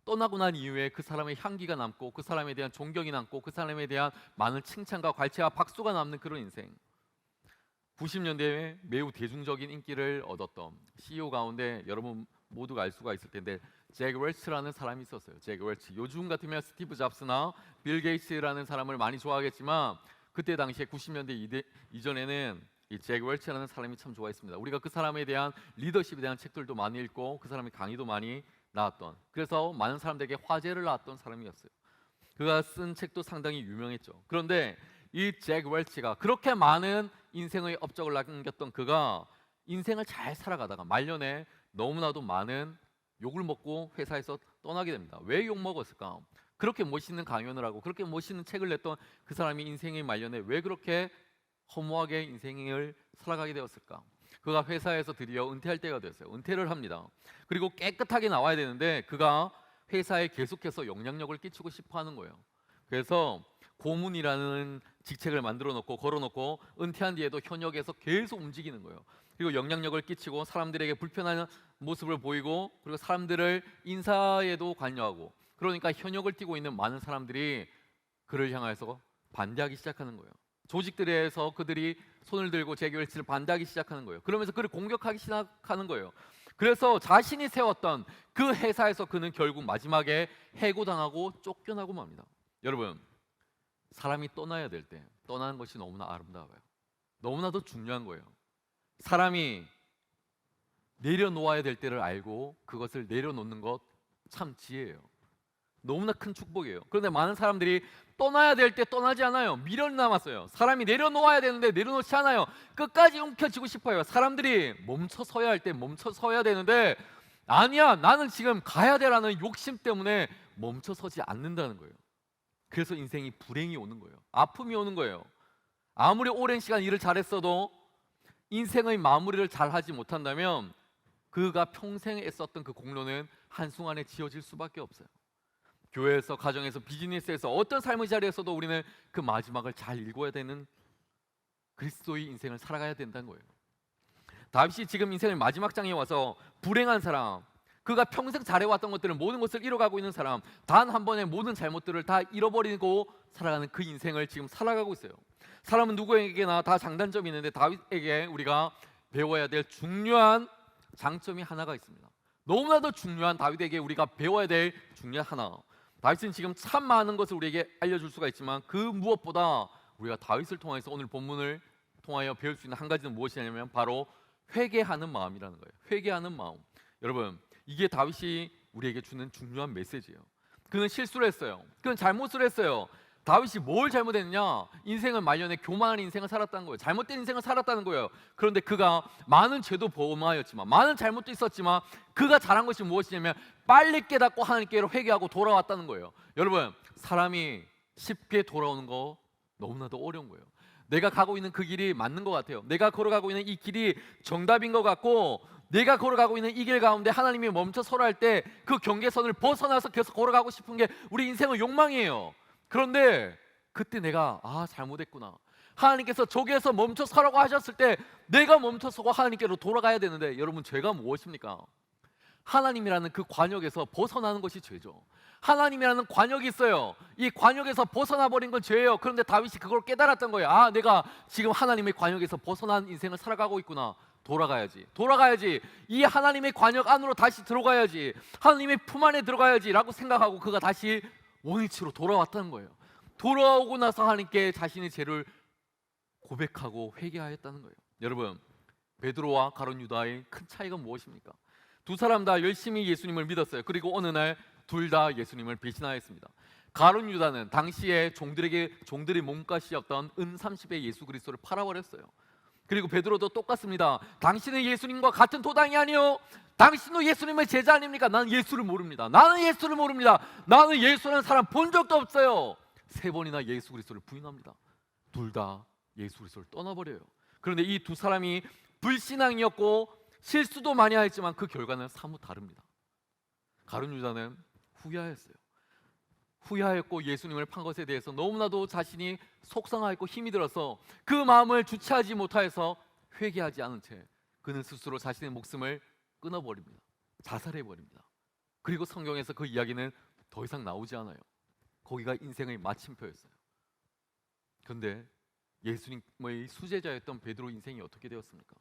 떠나고 난 이후에 그 사람의 향기가 남고, 그 사람에 대한 존경이 남고, 그 사람에 대한 많은 칭찬과 괄체와 박수가 남는 그런 인생. 90년대에 매우 대중적인 인기를 얻었던 CEO 가운데 여러분 모두가 알 수가 있을 텐데, 잭 웰치라는 사람이 있었어요. 잭 웰치. 요즘 같으면 스티브 잡스나 빌 게이츠라는 사람을 많이 좋아하겠지만, 그때 당시에 90년대 이전에는 이 잭 웰치라는 사람이 참 좋아했습니다. 우리가 그 사람에 대한 리더십에 대한 책들도 많이 읽고, 그 사람의 강의도 많이 나왔던, 그래서 많은 사람들에게 화제를 낳았던 사람이었어요. 그가 쓴 책도 상당히 유명했죠. 그런데 이 잭 웰치가 그렇게 많은 인생의 업적을 남겼던 그가 인생을 잘 살아가다가 말년에 너무나도 많은 욕을 먹고 회사에서 떠나게 됩니다. 왜 욕 먹었을까? 그렇게 멋있는 강연을 하고 그렇게 멋있는 책을 냈던 그 사람이 인생의 말년에 왜 그렇게 허무하게 인생을 살아가게 되었을까? 그가 회사에서 드디어 은퇴할 때가 되었어요. 은퇴를 합니다. 그리고 깨끗하게 나와야 되는데 그가 회사에 계속해서 영향력을 끼치고 싶어 하는 거예요. 그래서 고문이라는 직책을 만들어 놓고 걸어 놓고 은퇴한 뒤에도 현역에서 계속 움직이는 거예요. 그리고 영향력을 끼치고 사람들에게 불편한 모습을 보이고, 그리고 사람들을 인사에도 관여하고, 그러니까 현역을 띠고 있는 많은 사람들이 그를 향해서 반대하기 시작하는 거예요. 조직들에서 그들이 손을 들고 잭 웰치를 반대하기 시작하는 거예요. 그러면서 그를 공격하기 시작하는 거예요. 그래서 자신이 세웠던 그 회사에서 그는 결국 마지막에 해고당하고 쫓겨나고 맙니다. 여러분, 사람이 떠나야 될 때 떠나는 것이 너무나 아름다워요. 너무나도 중요한 거예요. 사람이 내려놓아야 될 때를 알고 그것을 내려놓는 것 참 지혜예요. 너무나 큰 축복이에요. 그런데 많은 사람들이 떠나야 될 때 떠나지 않아요. 미련 남았어요. 사람이 내려놓아야 되는데 내려놓지 않아요. 끝까지 움켜쥐고 싶어요. 사람들이 멈춰 서야 할 때 멈춰 서야 되는데, 아니야, 나는 지금 가야 돼라는 욕심 때문에 멈춰 서지 않는다는 거예요. 그래서 인생이 불행이 오는 거예요. 아픔이 오는 거예요. 아무리 오랜 시간 일을 잘했어도 인생의 마무리를 잘 하지 못한다면 그가 평생 애썼던 그 공로는 한순간에 지워질 수밖에 없어요. 교회에서, 가정에서, 비즈니스에서 어떤 삶의 자리에서도 우리는 그 마지막을 잘 읽어야 되는 그리스도의 인생을 살아가야 된다는 거예요. 다윗이 지금 인생의 마지막 장에 와서 불행한 사람, 그가 평생 잘해왔던 것들을, 모든 것을 잃어가고 있는 사람, 단 한 번의 모든 잘못들을 다 잃어버리고 살아가는 그 인생을 지금 살아가고 있어요. 사람은 누구에게나 다 장단점이 있는데 다윗에게 우리가 배워야 될 중요한 장점이 하나가 있습니다. 너무나도 중요한 다윗에게 우리가 배워야 될 중요한 하나. 다윗은 지금 참 많은 것을 우리에게 알려줄 수가 있지만 그 무엇보다 우리가 다윗을 통해서 오늘 본문을 통하여 배울 수 있는 한 가지는 무엇이냐면 바로 회개하는 마음이라는 거예요. 회개하는 마음. 여러분, 이게 다윗이 우리에게 주는 중요한 메시지예요. 그는 실수를 했어요. 그는 잘못을 했어요. 다윗이 뭘 잘못했느냐? 인생을 말년에 교만한 인생을 살았다는 거예요. 잘못된 인생을 살았다는 거예요. 그런데 그가 많은 죄도 범하였지만, 많은 잘못도 있었지만 그가 잘한 것이 무엇이냐면 빨리 깨닫고 하나님께로 회개하고 돌아왔다는 거예요. 여러분, 사람이 쉽게 돌아오는 거 너무나도 어려운 거예요. 내가 가고 있는 그 길이 맞는 것 같아요. 내가 걸어가고 있는 이 길이 정답인 것 같고, 내가 걸어가고 있는 이 길 가운데 하나님이 멈춰 서라 할 때 그 경계선을 벗어나서 계속 걸어가고 싶은 게 우리 인생의 욕망이에요. 그런데 그때 내가 잘못했구나, 하나님께서 저기에서 멈춰 서라고 하셨을 때 내가 멈춰 서고 하나님께로 돌아가야 되는데, 여러분, 죄가 무엇입니까? 하나님이라는 그 관역에서 벗어나는 것이 죄죠. 하나님이라는 관역이 있어요. 이 관역에서 벗어나 버린 건 죄예요. 그런데 다윗이 그걸 깨달았던 거예요. 내가 지금 하나님의 관역에서 벗어난 인생을 살아가고 있구나. 돌아가야지. 이 하나님의 관역 안으로 다시 들어가야지. 하나님의 품 안에 들어가야지 라고 생각하고 그가 다시 원위치로 돌아왔다는 거예요. 돌아오고 나서 하나님께 자신의 죄를 고백하고 회개하였다는 거예요. 여러분, 베드로와 가룟 유다의 큰 차이가 무엇입니까? 두 사람 다 열심히 예수님을 믿었어요. 그리고 어느 날 둘 다 예수님을 배신하였습니다. 가룟 유다는 당시에 종들의 몸값이었던 은 30의 예수 그리스도를 팔아버렸어요. 그리고 베드로도 똑같습니다. 당신은 예수님과 같은 도당이 아니요, 당신도 예수님의 제자 아닙니까? 나는 예수를 모릅니다. 나는 예수라는 사람 본 적도 없어요. 3번이나 예수 그리스도를 부인합니다. 둘 다 예수 그리스도를 떠나버려요. 그런데 이 두 사람이 불신앙이었고 실수도 많이 했지만 그 결과는 사뭇 다릅니다. 가룟 유다는 후회하였어요. 후회하였고 예수님을 판 것에 대해서 너무나도 자신이 속상하였고 힘이 들어서 그 마음을 주체하지 못하여서 회개하지 않은 채 그는 스스로 자신의 목숨을 끊어버립니다. 자살해버립니다. 그리고 성경에서 그 이야기는 더 이상 나오지 않아요. 거기가 인생의 마침표였어요. 그런데 예수님의 수제자였던 베드로 인생이 어떻게 되었습니까?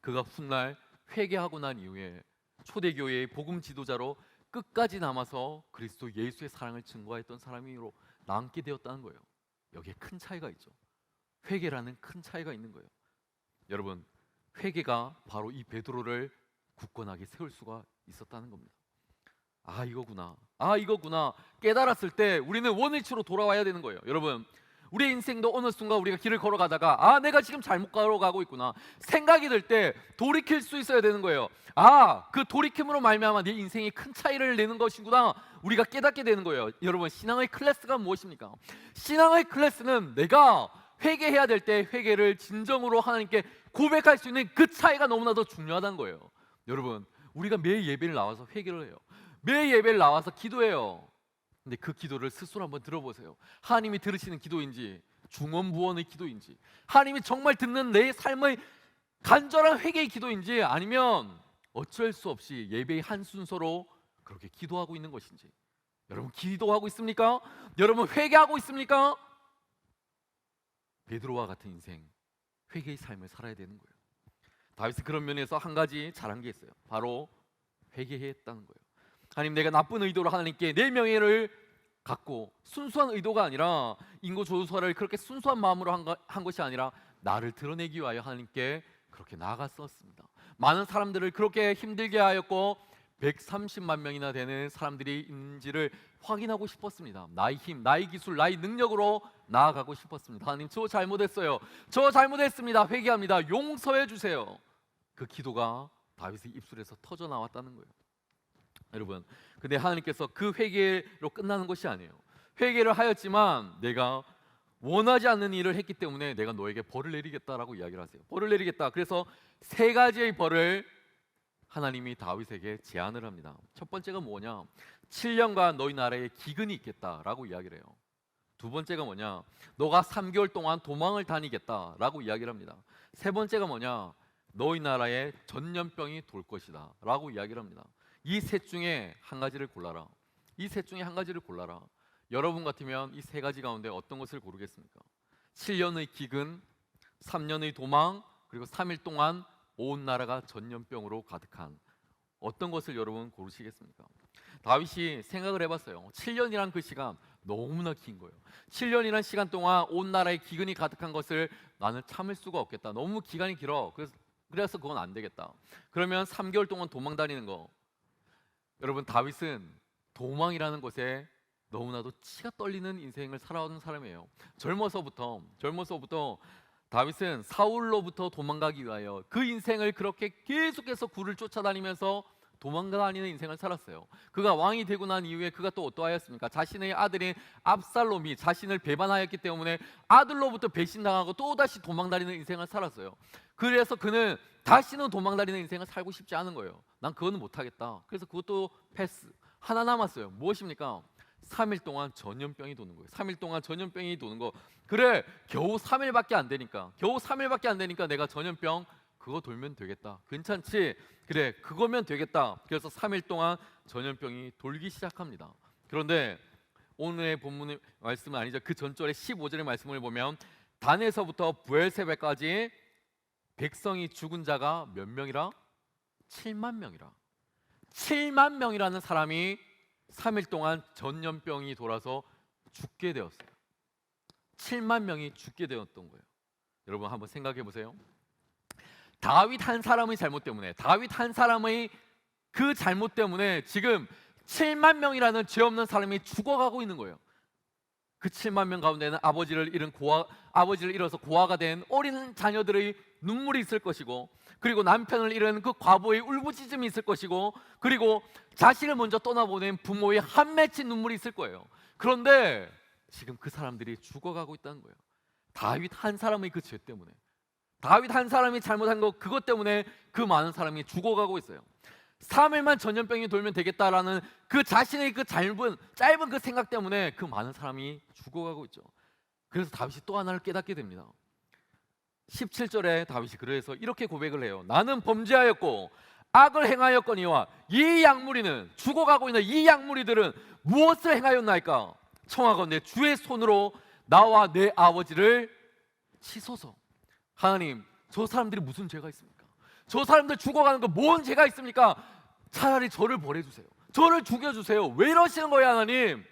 그가 훗날 회개하고 난 이후에 초대교회의 복음 지도자로 끝까지 남아서 그리스도 예수의 사랑을 증거했던 사람으로 남게 되었다는 거예요. 여기에 큰 차이가 있죠. 회개라는 큰 차이가 있는 거예요. 여러분, 회개가 바로 이 베드로를 굳건하게 세울 수가 있었다는 겁니다. 아, 이거구나 깨달았을 때 우리는 원위치로 돌아와야 되는 거예요. 여러분, 우리의 인생도 어느 순간 우리가 길을 걸어가다가 내가 지금 잘못 걸어가고 있구나 생각이 들 때 돌이킬 수 있어야 되는 거예요. 그 돌이킴으로 말미암아 내 인생이 큰 차이를 내는 것이구나 우리가 깨닫게 되는 거예요. 여러분, 신앙의 클래스가 무엇입니까? 신앙의 클래스는 내가 회개해야 될 때 회개를 진정으로 하나님께 고백할 수 있는 그 차이가 너무나도 중요하다는 거예요. 여러분, 우리가 매일 예배를 나와서 회개를 해요. 매일 예배를 나와서 기도해요. 근데 그 기도를 스스로 한번 들어보세요. 하나님이 들으시는 기도인지 중언부언의 기도인지, 하나님이 정말 듣는 내 삶의 간절한 회개의 기도인지, 아니면 어쩔 수 없이 예배의 한 순서로 그렇게 기도하고 있는 것인지. 여러분, 기도하고 있습니까? 여러분, 회개하고 있습니까? 베드로와 같은 인생, 회개의 삶을 살아야 되는 거예요. 다윗은 그런 면에서 한 가지 잘한 게 있어요. 바로 회개했다는 거예요. 하나님, 내가 나쁜 의도로 하나님께 내 명예를 갖고, 순수한 의도가 아니라 인고조서를 그렇게 순수한 마음으로 한 것이 아니라 나를 드러내기 위하여 하나님께 그렇게 나아갔었습니다. 많은 사람들을 그렇게 힘들게 하였고 130만 명이나 되는 사람들이 있는지를 확인하고 싶었습니다. 나의 힘, 나의 기술, 나의 능력으로 나아가고 싶었습니다. 하나님, 저 잘못했어요. 저 잘못했습니다. 회개합니다. 용서해 주세요. 그 기도가 다윗의 입술에서 터져 나왔다는 거예요. 여러분, 근데 하나님께서 그 회개로 끝나는 것이 아니에요. 회개를 하였지만 내가 원하지 않는 일을 했기 때문에 내가 너에게 벌을 내리겠다라고 이야기를 하세요. 벌을 내리겠다. 그래서 세 가지의 벌을 하나님이 다윗에게 제안을 합니다. 첫 번째가 뭐냐? 7년간 너희 나라에 기근이 있겠다라고 이야기를 해요. 두 번째가 뭐냐? 너가 3개월 동안 도망을 다니겠다라고 이야기를 합니다. 세 번째가 뭐냐? 너희 나라에 전염병이 돌 것이다 라고 이야기를 합니다. 이 셋 중에 한 가지를 골라라. 이 셋 중에 한 가지를 골라라. 여러분 같으면 이 세 가지 가운데 어떤 것을 고르겠습니까? 7년의 기근, 3년의 도망, 그리고 3일 동안 온 나라가 전염병으로 가득한, 어떤 것을 여러분 고르시겠습니까? 다윗이 생각을 해봤어요. 7년이란 그 시간 너무나 긴 거예요. 7년이란 시간 동안 온 나라에 기근이 가득한 것을 나는 참을 수가 없겠다. 너무 기간이 길어. 그래서 그건 안 되겠다. 그러면 3개월 동안 도망 다니는 거. 여러분, 다윗은 도망이라는 것에 너무나도 치가 떨리는 인생을 살아온 사람이에요. 젊어서부터 다윗은 사울로부터 도망가기 위하여 그 인생을 그렇게 계속해서 굴을 쫓아다니면서 도망다니는 인생을 살았어요. 그가 왕이 되고 난 이후에 그가 또 어떠하였습니까? 자신의 아들인 압살롬이 자신을 배반하였기 때문에 아들로부터 배신당하고 또다시 도망다니는 인생을 살았어요. 그래서 그는 다시는 도망다니는 인생을 살고 싶지 않은 거예요. 난 그거는 못하겠다. 그래서 그것도 패스. 하나 남았어요. 무엇입니까? 3일 동안 전염병이 도는 거예요. 3일 동안 전염병이 도는 거. 그래, 겨우 3일밖에 안 되니까 내가 전염병 그거 돌면 되겠다. 괜찮지? 그래, 그거면 되겠다. 그래서 3일 동안 전염병이 돌기 시작합니다. 그런데 오늘의 본문의 말씀은 아니죠. 그 전절의 15절의 말씀을 보면 단에서부터 부엘세바까지 백성이 죽은 자가 몇 명이라? 7만 명이라. 7만 명이라는 사람이 3일 동안 전염병이 돌아서 죽게 되었어요. 7만 명이 죽게 되었던 거예요. 여러분, 한번 생각해 보세요. 다윗 한 사람의 잘못 때문에, 다윗 한 사람의 그 잘못 때문에 지금 7만 명이라는 죄 없는 사람이 죽어가고 있는 거예요. 그 7만 명 가운데는 아버지를 잃어서 고아가 된 어린 자녀들의 눈물이 있을 것이고, 그리고 남편을 잃은 그 과부의 울부짖음이 있을 것이고, 그리고 자식을 먼저 떠나보낸 부모의 한 맺힌 눈물이 있을 거예요. 그런데 지금 그 사람들이 죽어가고 있다는 거예요. 다윗 한 사람의 그 죄 때문에, 다윗 한 사람이 잘못한 것, 그것 때문에 그 많은 사람이 죽어가고 있어요. 3일만 전염병이 돌면 되겠다라는 그 자신의 그 짧은 그 생각 때문에 그 많은 사람이 죽어가고 있죠. 그래서 다윗이 또 하나를 깨닫게 됩니다. 17절에 다윗이 그래서 이렇게 고백을 해요. 나는 범죄하였고 악을 행하였거니와 이 양무리는, 죽어가고 있는 이 양무리들은 무엇을 행하였나이까? 청하건대 주의 손으로 나와 내 아버지를 치소서. 하나님, 저 사람들이 무슨 죄가 있습니까? 저 사람들 죽어가는 거 뭔 죄가 있습니까? 차라리 저를 벌해주세요. 저를 죽여주세요. 왜 이러시는 거예요, 하나님?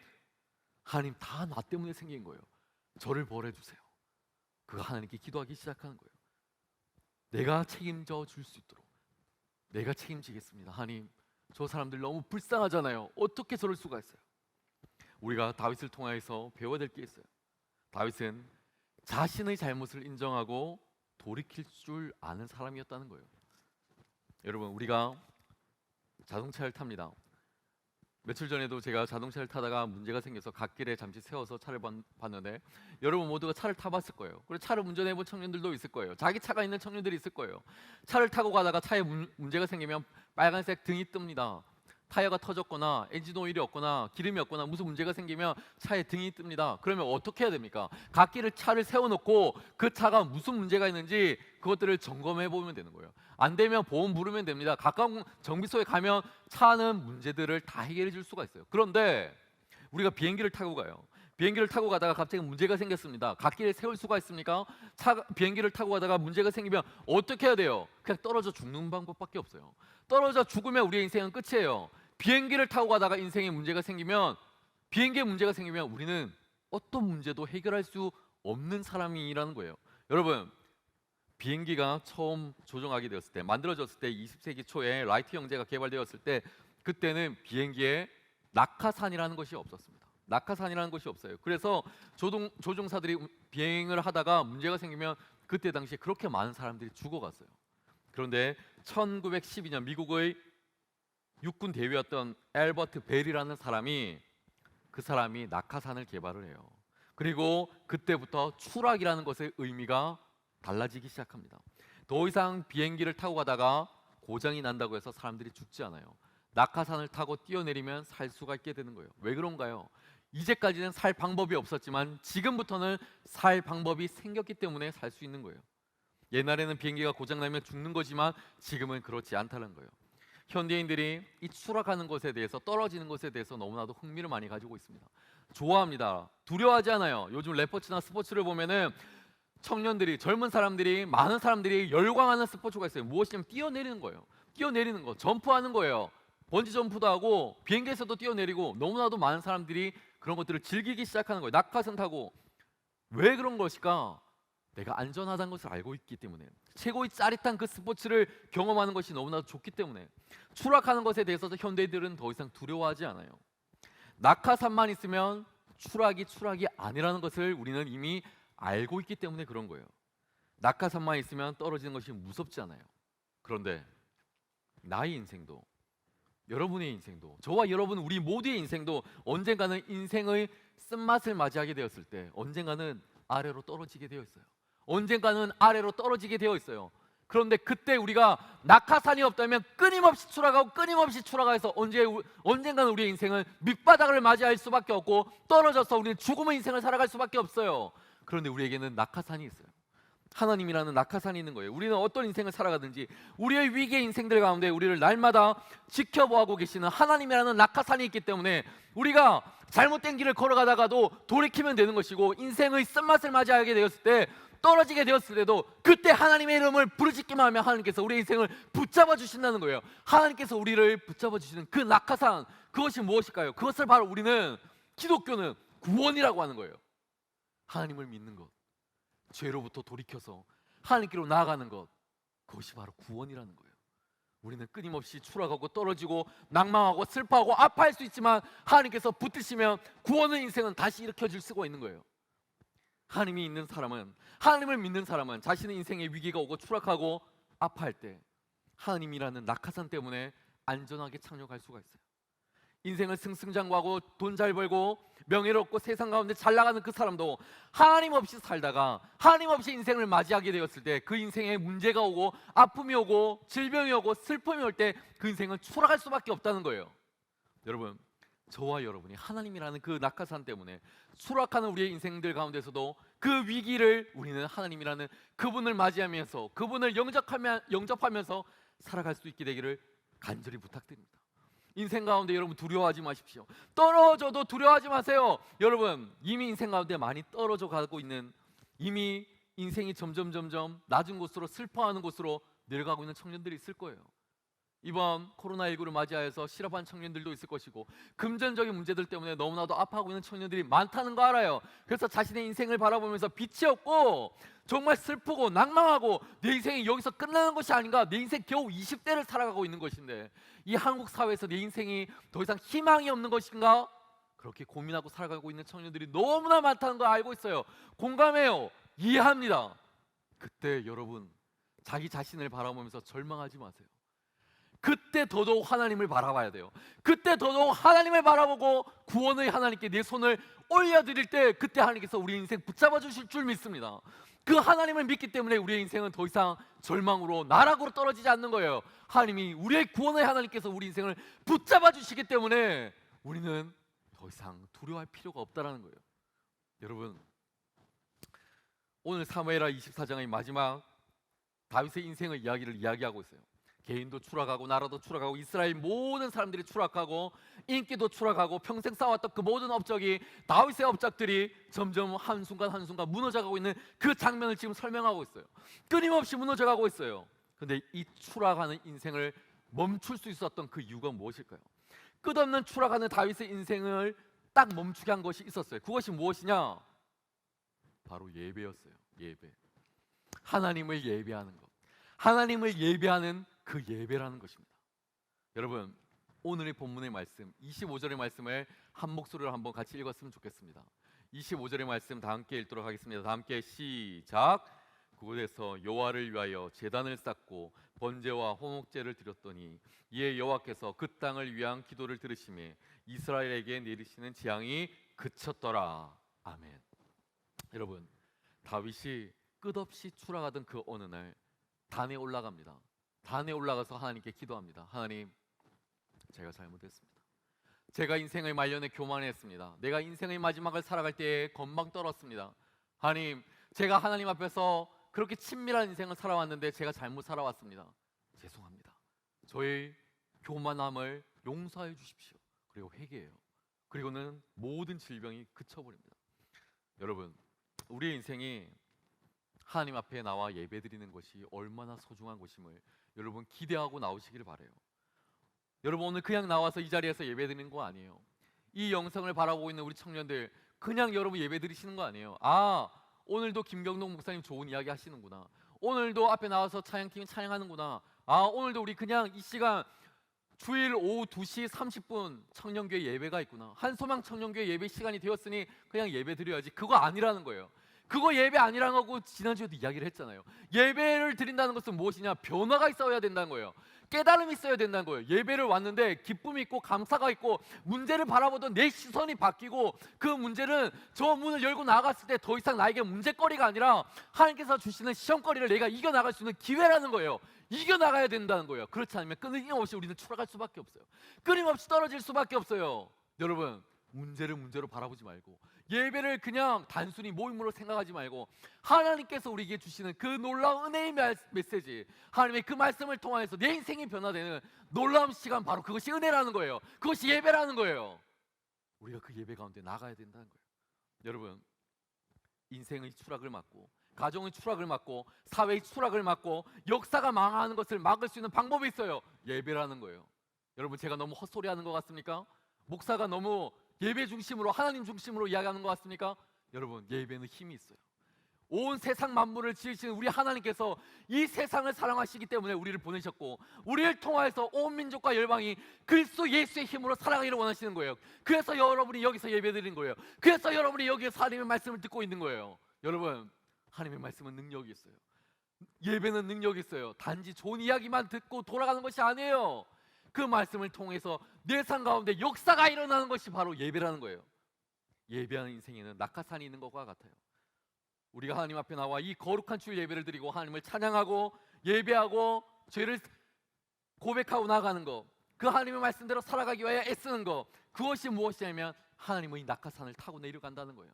하나님, 다 나 때문에 생긴 거예요. 저를 벌해주세요. 그가 하나님께 기도하기 시작하는 거예요. 내가 책임져 줄 수 있도록 내가 책임지겠습니다. 하나님, 저 사람들 너무 불쌍하잖아요. 어떻게 저럴 수가 있어요? 우리가 다윗을 통하여서 배워야 될 게 있어요. 다윗은 자신의 잘못을 인정하고 돌이킬 줄 아는 사람이었다는 거예요. 여러분, 우리가 자동차를 탑니다. 며칠 전에도 제가 자동차를 타다가 문제가 생겨서 갓길에 잠시 세워서 차를 봤는데, 여러분 모두가 차를 타봤을 거예요. 그리고 차를 운전해본 청년들도 있을 거예요. 자기 차가 있는 청년들이 있을 거예요. 차를 타고 가다가 차에 문제가 생기면 빨간색 등이 뜹니다. 타이어가 터졌거나 엔진 오일이 없거나 기름이 없거나 무슨 문제가 생기면 차에 등이 뜹니다. 그러면 어떻게 해야 됩니까? 갓길에 차를 세워놓고 그 차가 무슨 문제가 있는지 그것들을 점검해 보면 되는 거예요. 안 되면 보험 부르면 됩니다. 가까운 정비소에 가면 차는 문제들을 다 해결해 줄 수가 있어요. 그런데 우리가 비행기를 타고 가요. 비행기를 타고 가다가 갑자기 문제가 생겼습니다. 갓길에 세울 수가 있습니까? 비행기를 타고 가다가 문제가 생기면 어떻게 해야 돼요? 그냥 떨어져 죽는 방법밖에 없어요. 떨어져 죽으면 우리의 인생은 끝이에요. 비행기를 타고 가다가 인생에 문제가 생기면, 비행기에 문제가 생기면 우리는 어떤 문제도 해결할 수 없는 사람이라는 거예요. 여러분, 비행기가 처음 조종하게 되었을 때, 만들어졌을 때, 20세기 초에 라이트 형제가 개발되었을 때, 그때는 비행기에 낙하산이라는 것이 없었습니다. 낙하산이라는 것이 없어요. 그래서 조종사들이 비행을 하다가 문제가 생기면 그때 당시에 그렇게 많은 사람들이 죽어갔어요. 그런데 1912년 미국의 육군 대위였던 엘버트 벨이라는 사람이, 그 사람이 낙하산을 개발을 해요. 그리고 그때부터 추락이라는 것의 의미가 달라지기 시작합니다. 더 이상 비행기를 타고 가다가 고장이 난다고 해서 사람들이 죽지 않아요. 낙하산을 타고 뛰어내리면 살 수가 있게 되는 거예요. 왜 그런가요? 이제까지는 살 방법이 없었지만 지금부터는 살 방법이 생겼기 때문에 살 수 있는 거예요. 옛날에는 비행기가 고장나면 죽는 거지만 지금은 그렇지 않다는 거예요. 현대인들이 이 추락하는 것에 대해서, 떨어지는 것에 대해서 너무나도 흥미를 많이 가지고 있습니다. 좋아합니다. 두려워하지 않아요. 요즘 레포츠나 스포츠를 보면은 청년들이, 젊은 사람들이, 많은 사람들이 열광하는 스포츠가 있어요. 무엇이냐면 뛰어내리는 거예요. 뛰어내리는 거, 점프하는 거예요. 번지 점프도 하고 비행기에서도 뛰어내리고, 너무나도 많은 사람들이 그런 것들을 즐기기 시작하는 거예요. 낙하산 타고. 왜 그런 것일까? 내가 안전하다는 것을 알고 있기 때문에, 최고의 짜릿한 그 스포츠를 경험하는 것이 너무나도 좋기 때문에, 추락하는 것에 대해서 현대인들은 더 이상 두려워하지 않아요. 낙하산만 있으면 추락이 아니라는 것을 우리는 이미 알고 있기 때문에 그런 거예요. 낙하산만 있으면 떨어지는 것이 무섭지 않아요. 그런데 나의 인생도, 여러분의 인생도, 저와 여러분 우리 모두의 인생도 언젠가는 인생의 쓴맛을 맞이하게 되었을 때 언젠가는 아래로 떨어지게 되어 있어요. 언젠가는 아래로 떨어지게 되어 있어요. 그런데 그때 우리가 낙하산이 없다면 끊임없이 추락해서 언젠가는 우리의 인생은 밑바닥을 맞이할 수밖에 없고, 떨어져서 우리는 죽음의 인생을 살아갈 수밖에 없어요. 그런데 우리에게는 낙하산이 있어요. 하나님이라는 낙하산이 있는 거예요. 우리는 어떤 인생을 살아가든지 우리의 위기의 인생들 가운데 우리를 날마다 지켜보고 계시는 하나님이라는 낙하산이 있기 때문에 우리가 잘못된 길을 걸어가다가도 돌이키면 되는 것이고, 인생의 쓴맛을 맞이하게 되었을 때, 떨어지게 되었을 때도 그때 하나님의 이름을 부르짖기만 하면 하나님께서 우리의 인생을 붙잡아 주신다는 거예요. 하나님께서 우리를 붙잡아 주시는 그 낙하산, 그것이 무엇일까요? 그것을 바로 우리는, 기독교는 구원이라고 하는 거예요. 하나님을 믿는 것, 죄로부터 돌이켜서 하나님께로 나아가는 것, 그것이 바로 구원이라는 거예요. 우리는 끊임없이 추락하고 떨어지고 낭망하고 슬퍼하고 아파할 수 있지만, 하나님께서 붙드시면 구원의 인생은 다시 일으켜질 수가 있는 거예요. 하나님이 있는 사람은, 하나님을 믿는 사람은 자신의 인생에 위기가 오고 추락하고 아파할 때 하나님이라는 낙하산 때문에 안전하게 착륙할 수가 있어요. 인생을 승승장구하고 돈 잘 벌고 명예롭고 세상 가운데 잘 나가는 그 사람도 하나님 없이 살다가 하나님 없이 인생을 맞이하게 되었을 때 그 인생에 문제가 오고 아픔이 오고 질병이 오고 슬픔이 올 때 그 인생은 추락할 수밖에 없다는 거예요. 여러분, 저와 여러분이 하나님이라는 그 낙하산 때문에 추락하는 우리의 인생들 가운데서도 그 위기를 우리는 하나님이라는 그분을 맞이하면서 그분을 영접하면서 살아갈 수 있게 되기를 간절히 부탁드립니다. 인생 가운데 여러분 두려워하지 마십시오. 떨어져도 두려워하지 마세요. 여러분, 이미 인생 가운데 많이 떨어져 가고 있는, 이미 인생이 점점 낮은 곳으로, 슬퍼하는 곳으로 내려가고 있는 청년들이 있을 거예요. 이번 코로나19를 맞이하여서 실업한 청년들도 있을 것이고 금전적인 문제들 때문에 너무나도 아파하고 있는 청년들이 많다는 거 알아요. 그래서 자신의 인생을 바라보면서 빛이 없고 정말 슬프고 낭망하고 내 인생이 여기서 끝나는 것이 아닌가, 내 인생 겨우 20대를 살아가고 있는 것인데 이 한국 사회에서 내 인생이 더 이상 희망이 없는 것인가, 그렇게 고민하고 살아가고 있는 청년들이 너무나 많다는 걸 알고 있어요. 공감해요. 이해합니다. 그때 여러분, 자기 자신을 바라보면서 절망하지 마세요. 그때 더더욱 하나님을 바라봐야 돼요. 그때 더더욱 하나님을 바라보고 구원의 하나님께 내 손을 올려드릴 때 그때 하나님께서 우리 인생 붙잡아 주실 줄 믿습니다. 그 하나님을 믿기 때문에 우리의 인생은 더 이상 절망으로 나락으로 떨어지지 않는 거예요. 하나님이, 우리의 구원의 하나님께서 우리 인생을 붙잡아 주시기 때문에 우리는 더 이상 두려워할 필요가 없다는 거예요. 여러분, 오늘 사무엘하 24장의 마지막 다윗의 인생의 이야기를 이야기하고 있어요. 개인도 추락하고 나라도 추락하고 이스라엘 모든 사람들이 추락하고 인기도 추락하고 평생 쌓아왔던 그 모든 업적이, 다윗의 업적들이 점점 한순간 무너져가고 있는 그 장면을 지금 설명하고 있어요. 끊임없이 무너져가고 있어요. 근데 이 추락하는 인생을 멈출 수 있었던 그 이유가 무엇일까요? 끝없는 추락하는 다윗의 인생을 딱 멈추게 한 것이 있었어요. 그것이 무엇이냐? 바로 예배였어요. 예배. 하나님을 예배하는 것. 하나님을 예배하는 그 예배라는 것입니다. 여러분, 오늘의 본문의 말씀 25절의 말씀을 한 목소리로 한번 같이 읽었으면 좋겠습니다. 25절의 말씀 다 함께 읽도록 하겠습니다. 다 함께 시작. 그곳에서 여호와를 위하여 제단을 쌓고 번제와 화목제를 드렸더니 이에 여호와께서 그 땅을 위한 기도를 들으시매 이스라엘에게 내리시는 재앙이 그쳤더라. 아멘. 여러분, 다윗이 끝없이 추락하던 그 어느 날 단에 올라갑니다. 단에 올라가서 하나님께 기도합니다. 하나님, 제가 잘못했습니다. 제가 인생의 말년에 교만했습니다. 내가 인생의 마지막을 살아갈 때에 건방 떨었습니다. 하나님, 제가 하나님 앞에서 그렇게 친밀한 인생을 살아왔는데 제가 잘못 살아왔습니다. 죄송합니다. 저의 교만함을 용서해 주십시오. 그리고 회개해요. 그리고는 모든 질병이 그쳐버립니다. 여러분, 우리의 인생이 하나님 앞에 나와 예배드리는 것이 얼마나 소중한 것임을 여러분 기대하고 나오시기를 바라요. 여러분, 오늘 그냥 나와서 이 자리에서 예배드리는 거 아니에요. 이 영상을 바라보고 있는 우리 청년들, 그냥 여러분 예배드리시는 거 아니에요. 아, 오늘도 김경동 목사님 좋은 이야기 하시는구나. 오늘도 앞에 나와서 찬양팀이 찬양하는구나. 아, 오늘도 우리 그냥 이 시간 주일 오후 2시 30분 청년교회 예배가 있구나. 한소망 청년교회 예배 시간이 되었으니 그냥 예배 드려야지. 그거 아니라는 거예요. 그거 예배 아니라는 거고 지난주에도 이야기를 했잖아요. 예배를 드린다는 것은 무엇이냐? 변화가 있어야 된다는 거예요. 깨달음이 있어야 된다는 거예요. 예배를 왔는데 기쁨이 있고 감사가 있고 문제를 바라보던 내 시선이 바뀌고 그 문제는 저 문을 열고 나갔을 때 더 이상 나에게 문제거리가 아니라 하나님께서 주시는 시험거리를 내가 이겨나갈 수 있는 기회라는 거예요. 이겨나가야 된다는 거예요. 그렇지 않으면 끊임없이 우리는 추락할 수밖에 없어요. 끊임없이 떨어질 수밖에 없어요. 여러분, 문제를 문제로 바라보지 말고 예배를 그냥 단순히 모임으로 생각하지 말고 하나님께서 우리에게 주시는 그 놀라운 은혜의 메시지, 하나님의 그 말씀을 통해서 내 인생이 변화되는 놀라운 시간, 바로 그것이 은혜라는 거예요. 그것이 예배라는 거예요. 우리가 그 예배 가운데 나가야 된다는 거예요. 여러분, 인생의 추락을 막고 가정의 추락을 막고 사회의 추락을 막고 역사가 망하는 것을 막을 수 있는 방법이 있어요. 예배라는 거예요. 여러분, 제가 너무 헛소리하는 것 같습니까? 목사가 너무 예배 중심으로, 하나님 중심으로 이야기하는 것 같습니까? 여러분, 예배는 힘이 있어요. 온 세상 만물을 지으시는 우리 하나님께서 이 세상을 사랑하시기 때문에 우리를 보내셨고 우리를 통하여서 온 민족과 열방이 그리스도 예수의 힘으로 살아가기를 원하시는 거예요. 그래서 여러분이 여기서 예배드리는 거예요. 그래서 여러분이 여기서 하나님의 말씀을 듣고 있는 거예요. 여러분, 하나님의 말씀은 능력이 있어요. 예배는 능력이 있어요. 단지 좋은 이야기만 듣고 돌아가는 것이 아니에요. 그 말씀을 통해서 내 삶 가운데 역사가 일어나는 것이 바로 예배라는 거예요. 예배하는 인생에는 낙하산이 있는 것과 같아요. 우리가 하나님 앞에 나와 이 거룩한 주일 예배를 드리고 하나님을 찬양하고 예배하고 죄를 고백하고 나가는 것, 그 하나님의 말씀대로 살아가기 위하여 애쓰는 것, 그것이 무엇이냐면 하나님의 이 낙하산을 타고 내려간다는 거예요.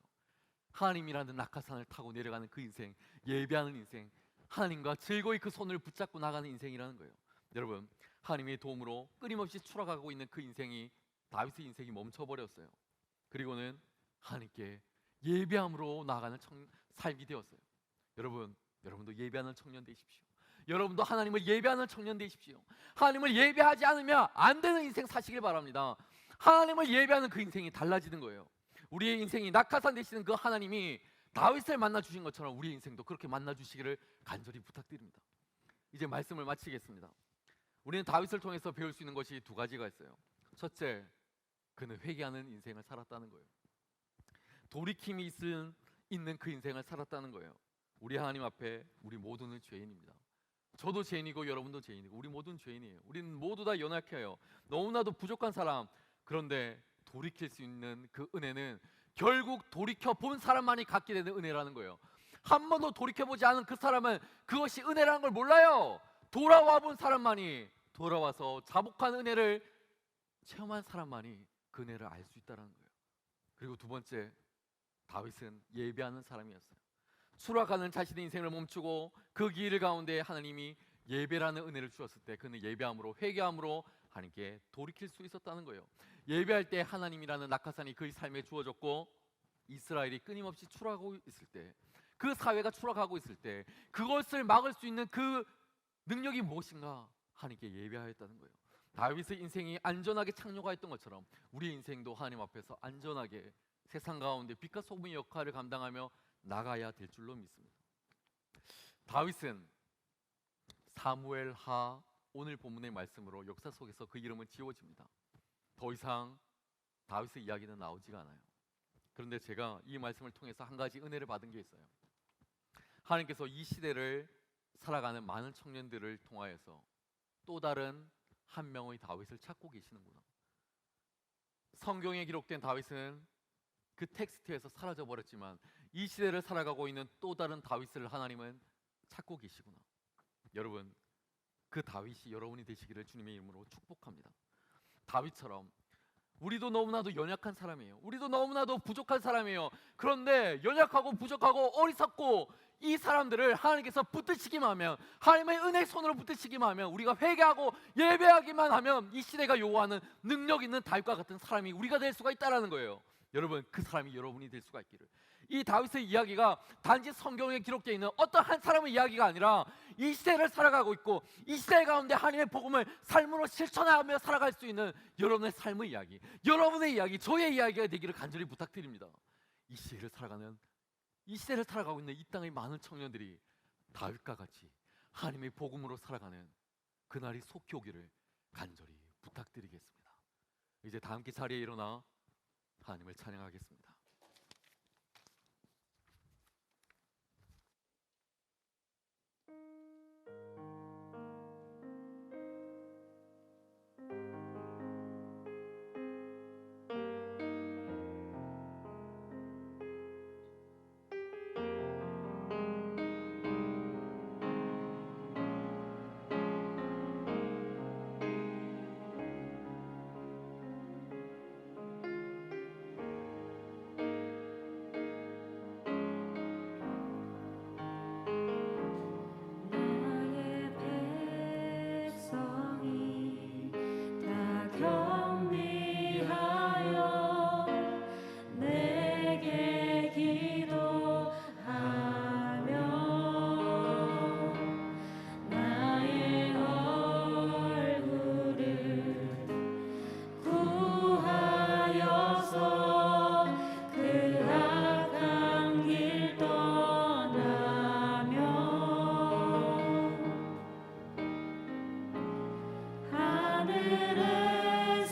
하나님이라는 낙하산을 타고 내려가는 그 인생, 예배하는 인생, 하나님과 즐거이 그 손을 붙잡고 나가는 인생이라는 거예요. 여러분, 하나님의 도움으로 끊임없이 추락하고 있는 그 인생이, 다윗의 인생이 멈춰버렸어요. 그리고는 하나님께 예배함으로 나아가는 삶이 되었어요. 여러분도 예배하는 청년 되십시오. 여러분도 하나님을 예배하는 청년 되십시오. 하나님을 예배하지 않으면 안 되는 인생 사시길 바랍니다. 하나님을 예배하는 그 인생이 달라지는 거예요. 우리의 인생이 낙하산 되시는 그 하나님이 다윗을 만나 주신 것처럼 우리의 인생도 그렇게 만나 주시기를 간절히 부탁드립니다. 이제 말씀을 마치겠습니다. 우리는 다윗을 통해서 배울 수 있는 것이 두 가지가 있어요. 첫째, 그는 회개하는 인생을 살았다는 거예요. 돌이킴이 있는 그 인생을 살았다는 거예요. 우리 하나님 앞에 우리 모두는 죄인입니다. 저도 죄인이고 여러분도 죄인이고 우리 모두는 죄인이에요. 우리는 모두 다 연약해요. 너무나도 부족한 사람. 그런데 돌이킬 수 있는 그 은혜는 결국 돌이켜 본 사람만이 갖게 되는 은혜라는 거예요. 한 번도 돌이켜보지 않은 그 사람은 그것이 은혜라는 걸 몰라요. 돌아와 본 사람만이, 돌아와서 자복한 은혜를 체험한 사람만이 그 은혜를 알 수 있다는 거예요. 그리고 두 번째, 다윗은 예배하는 사람이었어요. 추락하는 자신의 인생을 멈추고 그 길 가운데 하나님이 예배라는 은혜를 주었을 때 그는 예배함으로, 회개함으로 하나님께 돌이킬 수 있었다는 거예요. 예배할 때 하나님이라는 낙하산이 그의 삶에 주어졌고, 이스라엘이 끊임없이 추락하고 있을 때, 그 사회가 추락하고 있을 때 그것을 막을 수 있는 그 능력이 무엇인가? 하나님께 예배하였다는 거예요. 다윗의 인생이 안전하게 착륙하였던 것처럼 우리의 인생도 하나님 앞에서 안전하게 세상 가운데 빛과 소금의 역할을 감당하며 나가야 될 줄로 믿습니다. 다윗은 사무엘하 오늘 본문의 말씀으로 역사 속에서 그 이름은 지워집니다. 더 이상 다윗의 이야기는 나오지가 않아요. 그런데 제가 이 말씀을 통해서 한 가지 은혜를 받은 게 있어요. 하나님께서 이 시대를 살아가는 많은 청년들을 통하여서 또 다른 한 명의 다윗을 찾고 계시는구나. 성경에 기록된 다윗은 그 텍스트에서 사라져 버렸지만 이 시대를 살아가고 있는 또 다른 다윗을 하나님은 찾고 계시구나. 여러분, 그 다윗이 여러분이 되시기를 주님의 이름으로 축복합니다. 다윗처럼 우리도 너무나도 연약한 사람이에요. 우리도 너무나도 부족한 사람이에요. 그런데 연약하고 부족하고 어리석고 이 사람들을 하나님께서 붙드시기만 하면, 하나님의 은혜의 손으로 붙드시기만 하면, 우리가 회개하고 예배하기만 하면 이 시대가 요구하는 능력 있는 다윗과 같은 사람이 우리가 될 수가 있다는 거예요. 여러분, 그 사람이 여러분이 될 수가 있기를. 이 다윗의 이야기가 단지 성경에 기록되어 있는 어떤 한 사람의 이야기가 아니라 이 시대를 살아가고 있고 이 시대 가운데 하나님의 복음을 삶으로 실천하며 살아갈 수 있는 여러분의 삶의 이야기, 여러분의 이야기, 저의 이야기가 되기를 간절히 부탁드립니다. 이 시대를 살아가고 있는 이 땅의 많은 청년들이 다윗과 같이 하나님의 복음으로 살아가는 그날이 속히 오기를 간절히 부탁드리겠습니다. 이제 다 함께 자리에 일어나 하나님을 찬양하겠습니다. 나의 백성이 다 경비하여 내게 기도하며 나의 얼굴을 구하여서 그 악한 길 떠나며 하늘에서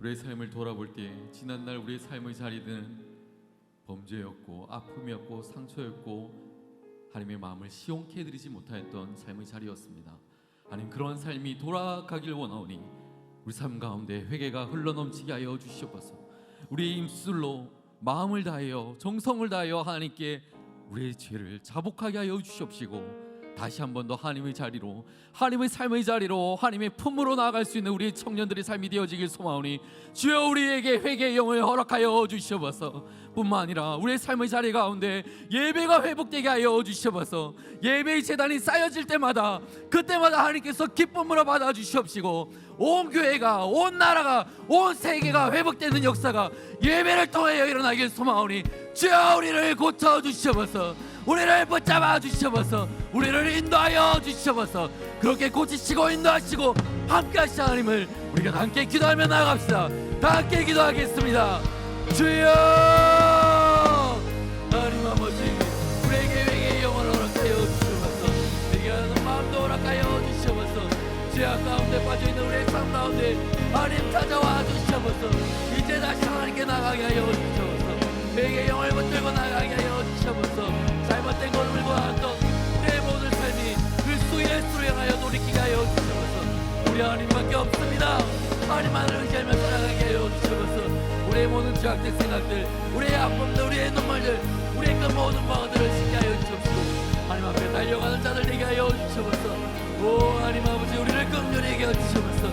우리의 삶을 돌아볼 때 지난날 우리의 삶의 자리는 범죄였고 아픔이었고 상처였고 하나님의 마음을 시원케 해드리지 못하였던 삶의 자리였습니다. 하나님, 그런 삶이 돌아가길 원하오니 우리 삶 가운데 회개가 흘러넘치게 하여 주시옵소서. 우리의 입술로 마음을 다하여 정성을 다하여 하나님께 우리의 죄를 자복하게 하여 주시옵시고, 다시 한 번 더 하나님의 자리로, 하나님의 삶의 자리로, 하나님의 품으로 나아갈 수 있는 우리 청년들의 삶이 되어지길 소망하오니 주여 우리에게 회개의 영을 허락하여 주시옵소서. 뿐만 아니라 우리의 삶의 자리 가운데 예배가 회복되게 하여 주시옵소서. 예배의 재단이 쌓여질 때마다 그때마다 하나님께서 기쁨으로 받아 주시옵시고, 온 교회가, 온 나라가, 온 세계가 회복되는 역사가 예배를 통하여 일어나길 소망하오니 주여 우리를 고쳐 주시옵소서. 우리를 붙잡아 주시옵소서. 우리를 인도하여 주시옵소서. 그렇게 고치시고 인도하시고 함께 하신 하나님을 우리가 다 함께 기도하며 나아갑시다. 다 함께 기도하겠습니다. 주여 하나님 아버지, 우리에게 회개의 영을 허락하여 주시옵소서. 회개하는 마음도 허락하여 주시옵소서. 죄악 가운데 빠져있는 우리의 삶 가운데 하나님 찾아와 주시옵소서. 이제 다시 하나님께 나가게 하여 주시옵소서. 회개의 영을 붙들고 나가게 하여 주시옵소서. 잘못된 걸음을 보았던 내 모든 삶이 그리스도 예수로 향하여 돌이키게 하여 주시옵소서. 우리 하나님밖에 없습니다. 하나님만을 의지하며 살아가게 하여 주시옵소서. 우리의 모든 죄악된 생각들, 우리의 아픔들, 우리의 눈물들, 우리의 그 모든 방어들을 쉽게 하여 주시옵시고 하나님 앞에 달려가는 자들 되게 하여 주시옵소서. 오 하나님 아버지, 우리를 긍휼히 여겨 주시옵소서.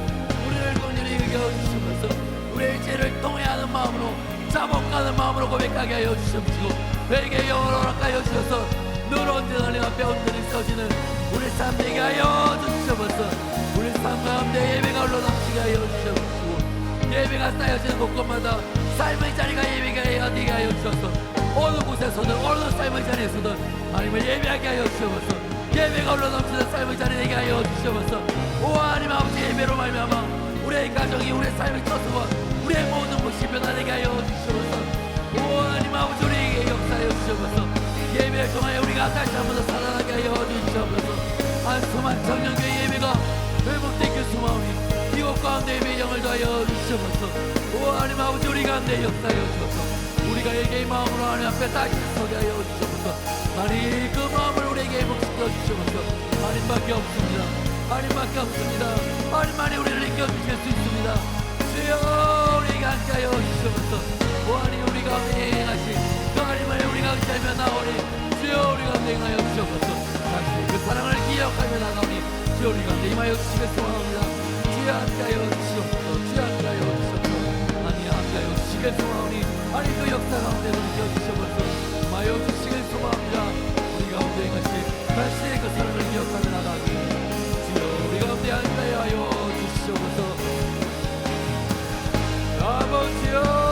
우리를 긍휼히 여겨 주시옵소서. 우리의 죄를 통회하는 마음으로, 자복하는 마음으로 고백하게 하여 주시옵시고 회개의 영을 허락하여 주셔서 늘 언제나 하나님 앞에 온전히 서지는 우리 삶 되게 하여 주시옵소서. 우리 삶 가운데 예배가 흘러넘치게 하여 주시옵시고 예배가 쌓여지는 곳곳마다 삶의 자리가 예배가 되게 하여 주셔서 어느 곳에서든 어느 삶의 자리에서든 하나님을 예배하게 하여 주시옵소서. 예배가 흘러넘치는 삶의 자리 되게 하여 주시옵소서. 오 하나님 아버지, 예배로 말미암아 우리의 가정이, 우리의 삶의 처소와 우리의 모든 것이 변화되게 하여 주시옵소서. 오 하나님 아버지, 우리에게 역사하여 주시옵소서. 예배를 통하여 우리가 다시 한 번 더 살아나게 하여 주시옵소서. 한수만 청년교회 예배가 회복되길 소망하오니 이곳 가운데 예배의 영을 더하여 주시옵소서. 오 하나님 아버지, 우리 가운데 역사하여 주옵소서. 우리가 예배의 마음으로 하나님 앞에 다시 서게 하여 주시옵소서. 하나님 그 마음을 우리에게 회복시켜 주시옵소서. 하나님밖에 없습니다. 하나님밖에 없습니다. 하나님만이 우리를 이겨주실 수 있습니다. 주여 우리에게 함께하여 주시옵소서. 하나님 우리 가운데 행하신 그 하나님을 우리가 의지하며 나오니 주여 우리 가운데 행하여 주시옵소서. 당신의 그 사랑을 기억하며 나가오니 주여 우리 가운데 임하여 주시길 소망합니다. 주여 함께하여 주시옵소서. 주여 함께하여 주시옵소서. 하나님 함께하여 주시길 소망하오니 하나님 그 역사 가운데 넘겨 주시옵소서. 임하여 주시길 소망합니다. 우리 가운데 행하신 당신의 그 사랑을 기억하며 나가오니 주여 우리 가운데 함께하여 주시옵소서. 아버지여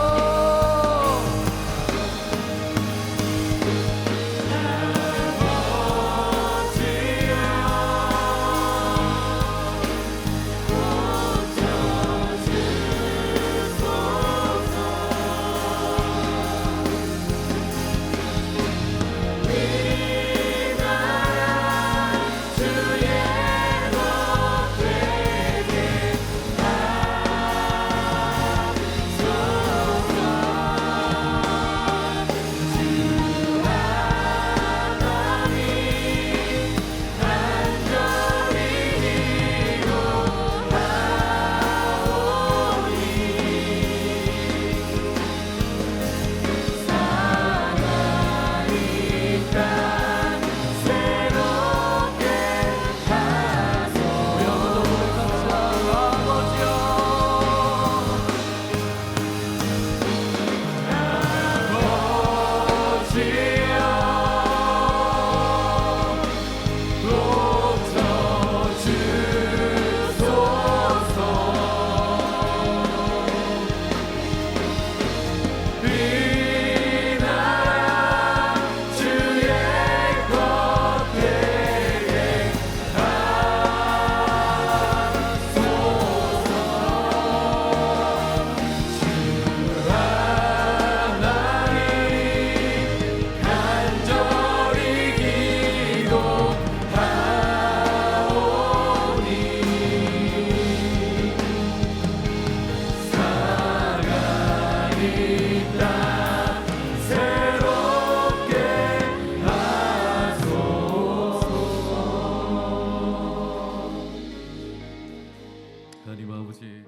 하나님 아버지,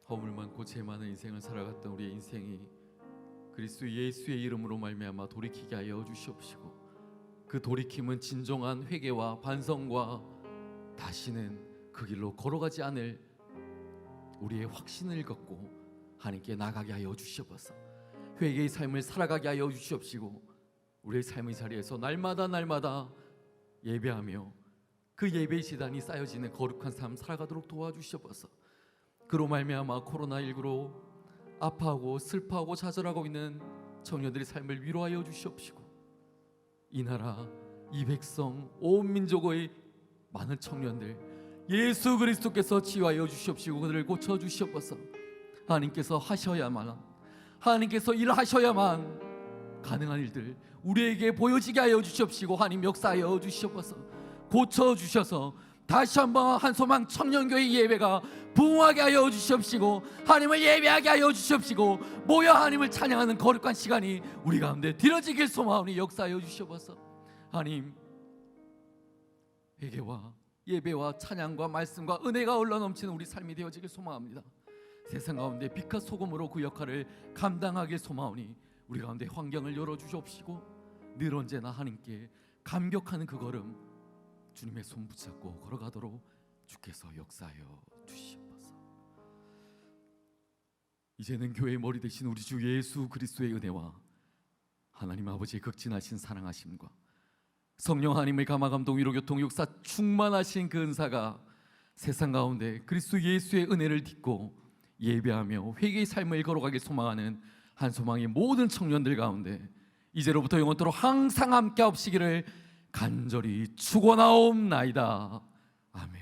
허물 많고 죄 많은 인생을 살아갔던 우리의 인생이 그리스도 예수의 이름으로 말미암아 돌이키게 하여 주시옵시고, 그 돌이킴은 진정한 회개와 반성과 다시는 그 길로 걸어가지 않을 우리의 확신을 갖고 하나님께 나가게 하여 주시옵소서. 회개의 삶을 살아가게 하여 주시옵시고, 우리의 삶의 자리에서 날마다 예배하며 그 예배의 시단이 쌓여지는 거룩한 삶 살아가도록 도와주시옵소서. 그로 말미암아 코로나19로 아파하고 슬퍼하고 좌절하고 있는 청년들의 삶을 위로하여 주시옵시고, 이 나라, 이 백성, 온 민족의 많은 청년들 예수 그리스도께서 치유하여 주시옵시고 그들을 고쳐 주시옵소서. 하나님께서 하셔야만, 하나님께서 일하셔야만 가능한 일들 우리에게 보여지게 하여 주시옵시고, 하나님 역사하여 주시옵소서. 고쳐 주셔서 다시 한번 한소망 청년교회 예배가 부흥하게 하여 주시옵시고, 하나님을 예배하게 하여 주시옵시고, 모여 하나님을 찬양하는 거룩한 시간이 우리 가운데 드려지길 소망하오니 역사하여 주시옵소서. 하나님, 회개와 예배와 찬양과 말씀과 은혜가 흘러넘치는 우리 삶이 되어지길 소망합니다. 세상 가운데 빛과 소금으로 그 역할을 감당하길 소망하오니 우리 가운데 환경을 열어주시옵시고, 늘 언제나 하나님께 감격하는 그 걸음 주님의 손 붙잡고 걸어가도록 주께서 역사하여 주시옵소서. 이제는 교회의 머리 되신 우리 주 예수 그리스도의 은혜와 하나님 아버지의 극진하신 사랑하심과 성령 하나님의 감화 감동 위로 교통 역사 충만하신 그 은사가 세상 가운데 그리스도 예수의 은혜를 딛고 예배하며 회개의 삶을 걸어가길 소망하는 한소망의 모든 청년들 가운데 이제로부터 영원토록 항상 함께 하옵시기를 간절히 축원하옵나이다. 아멘.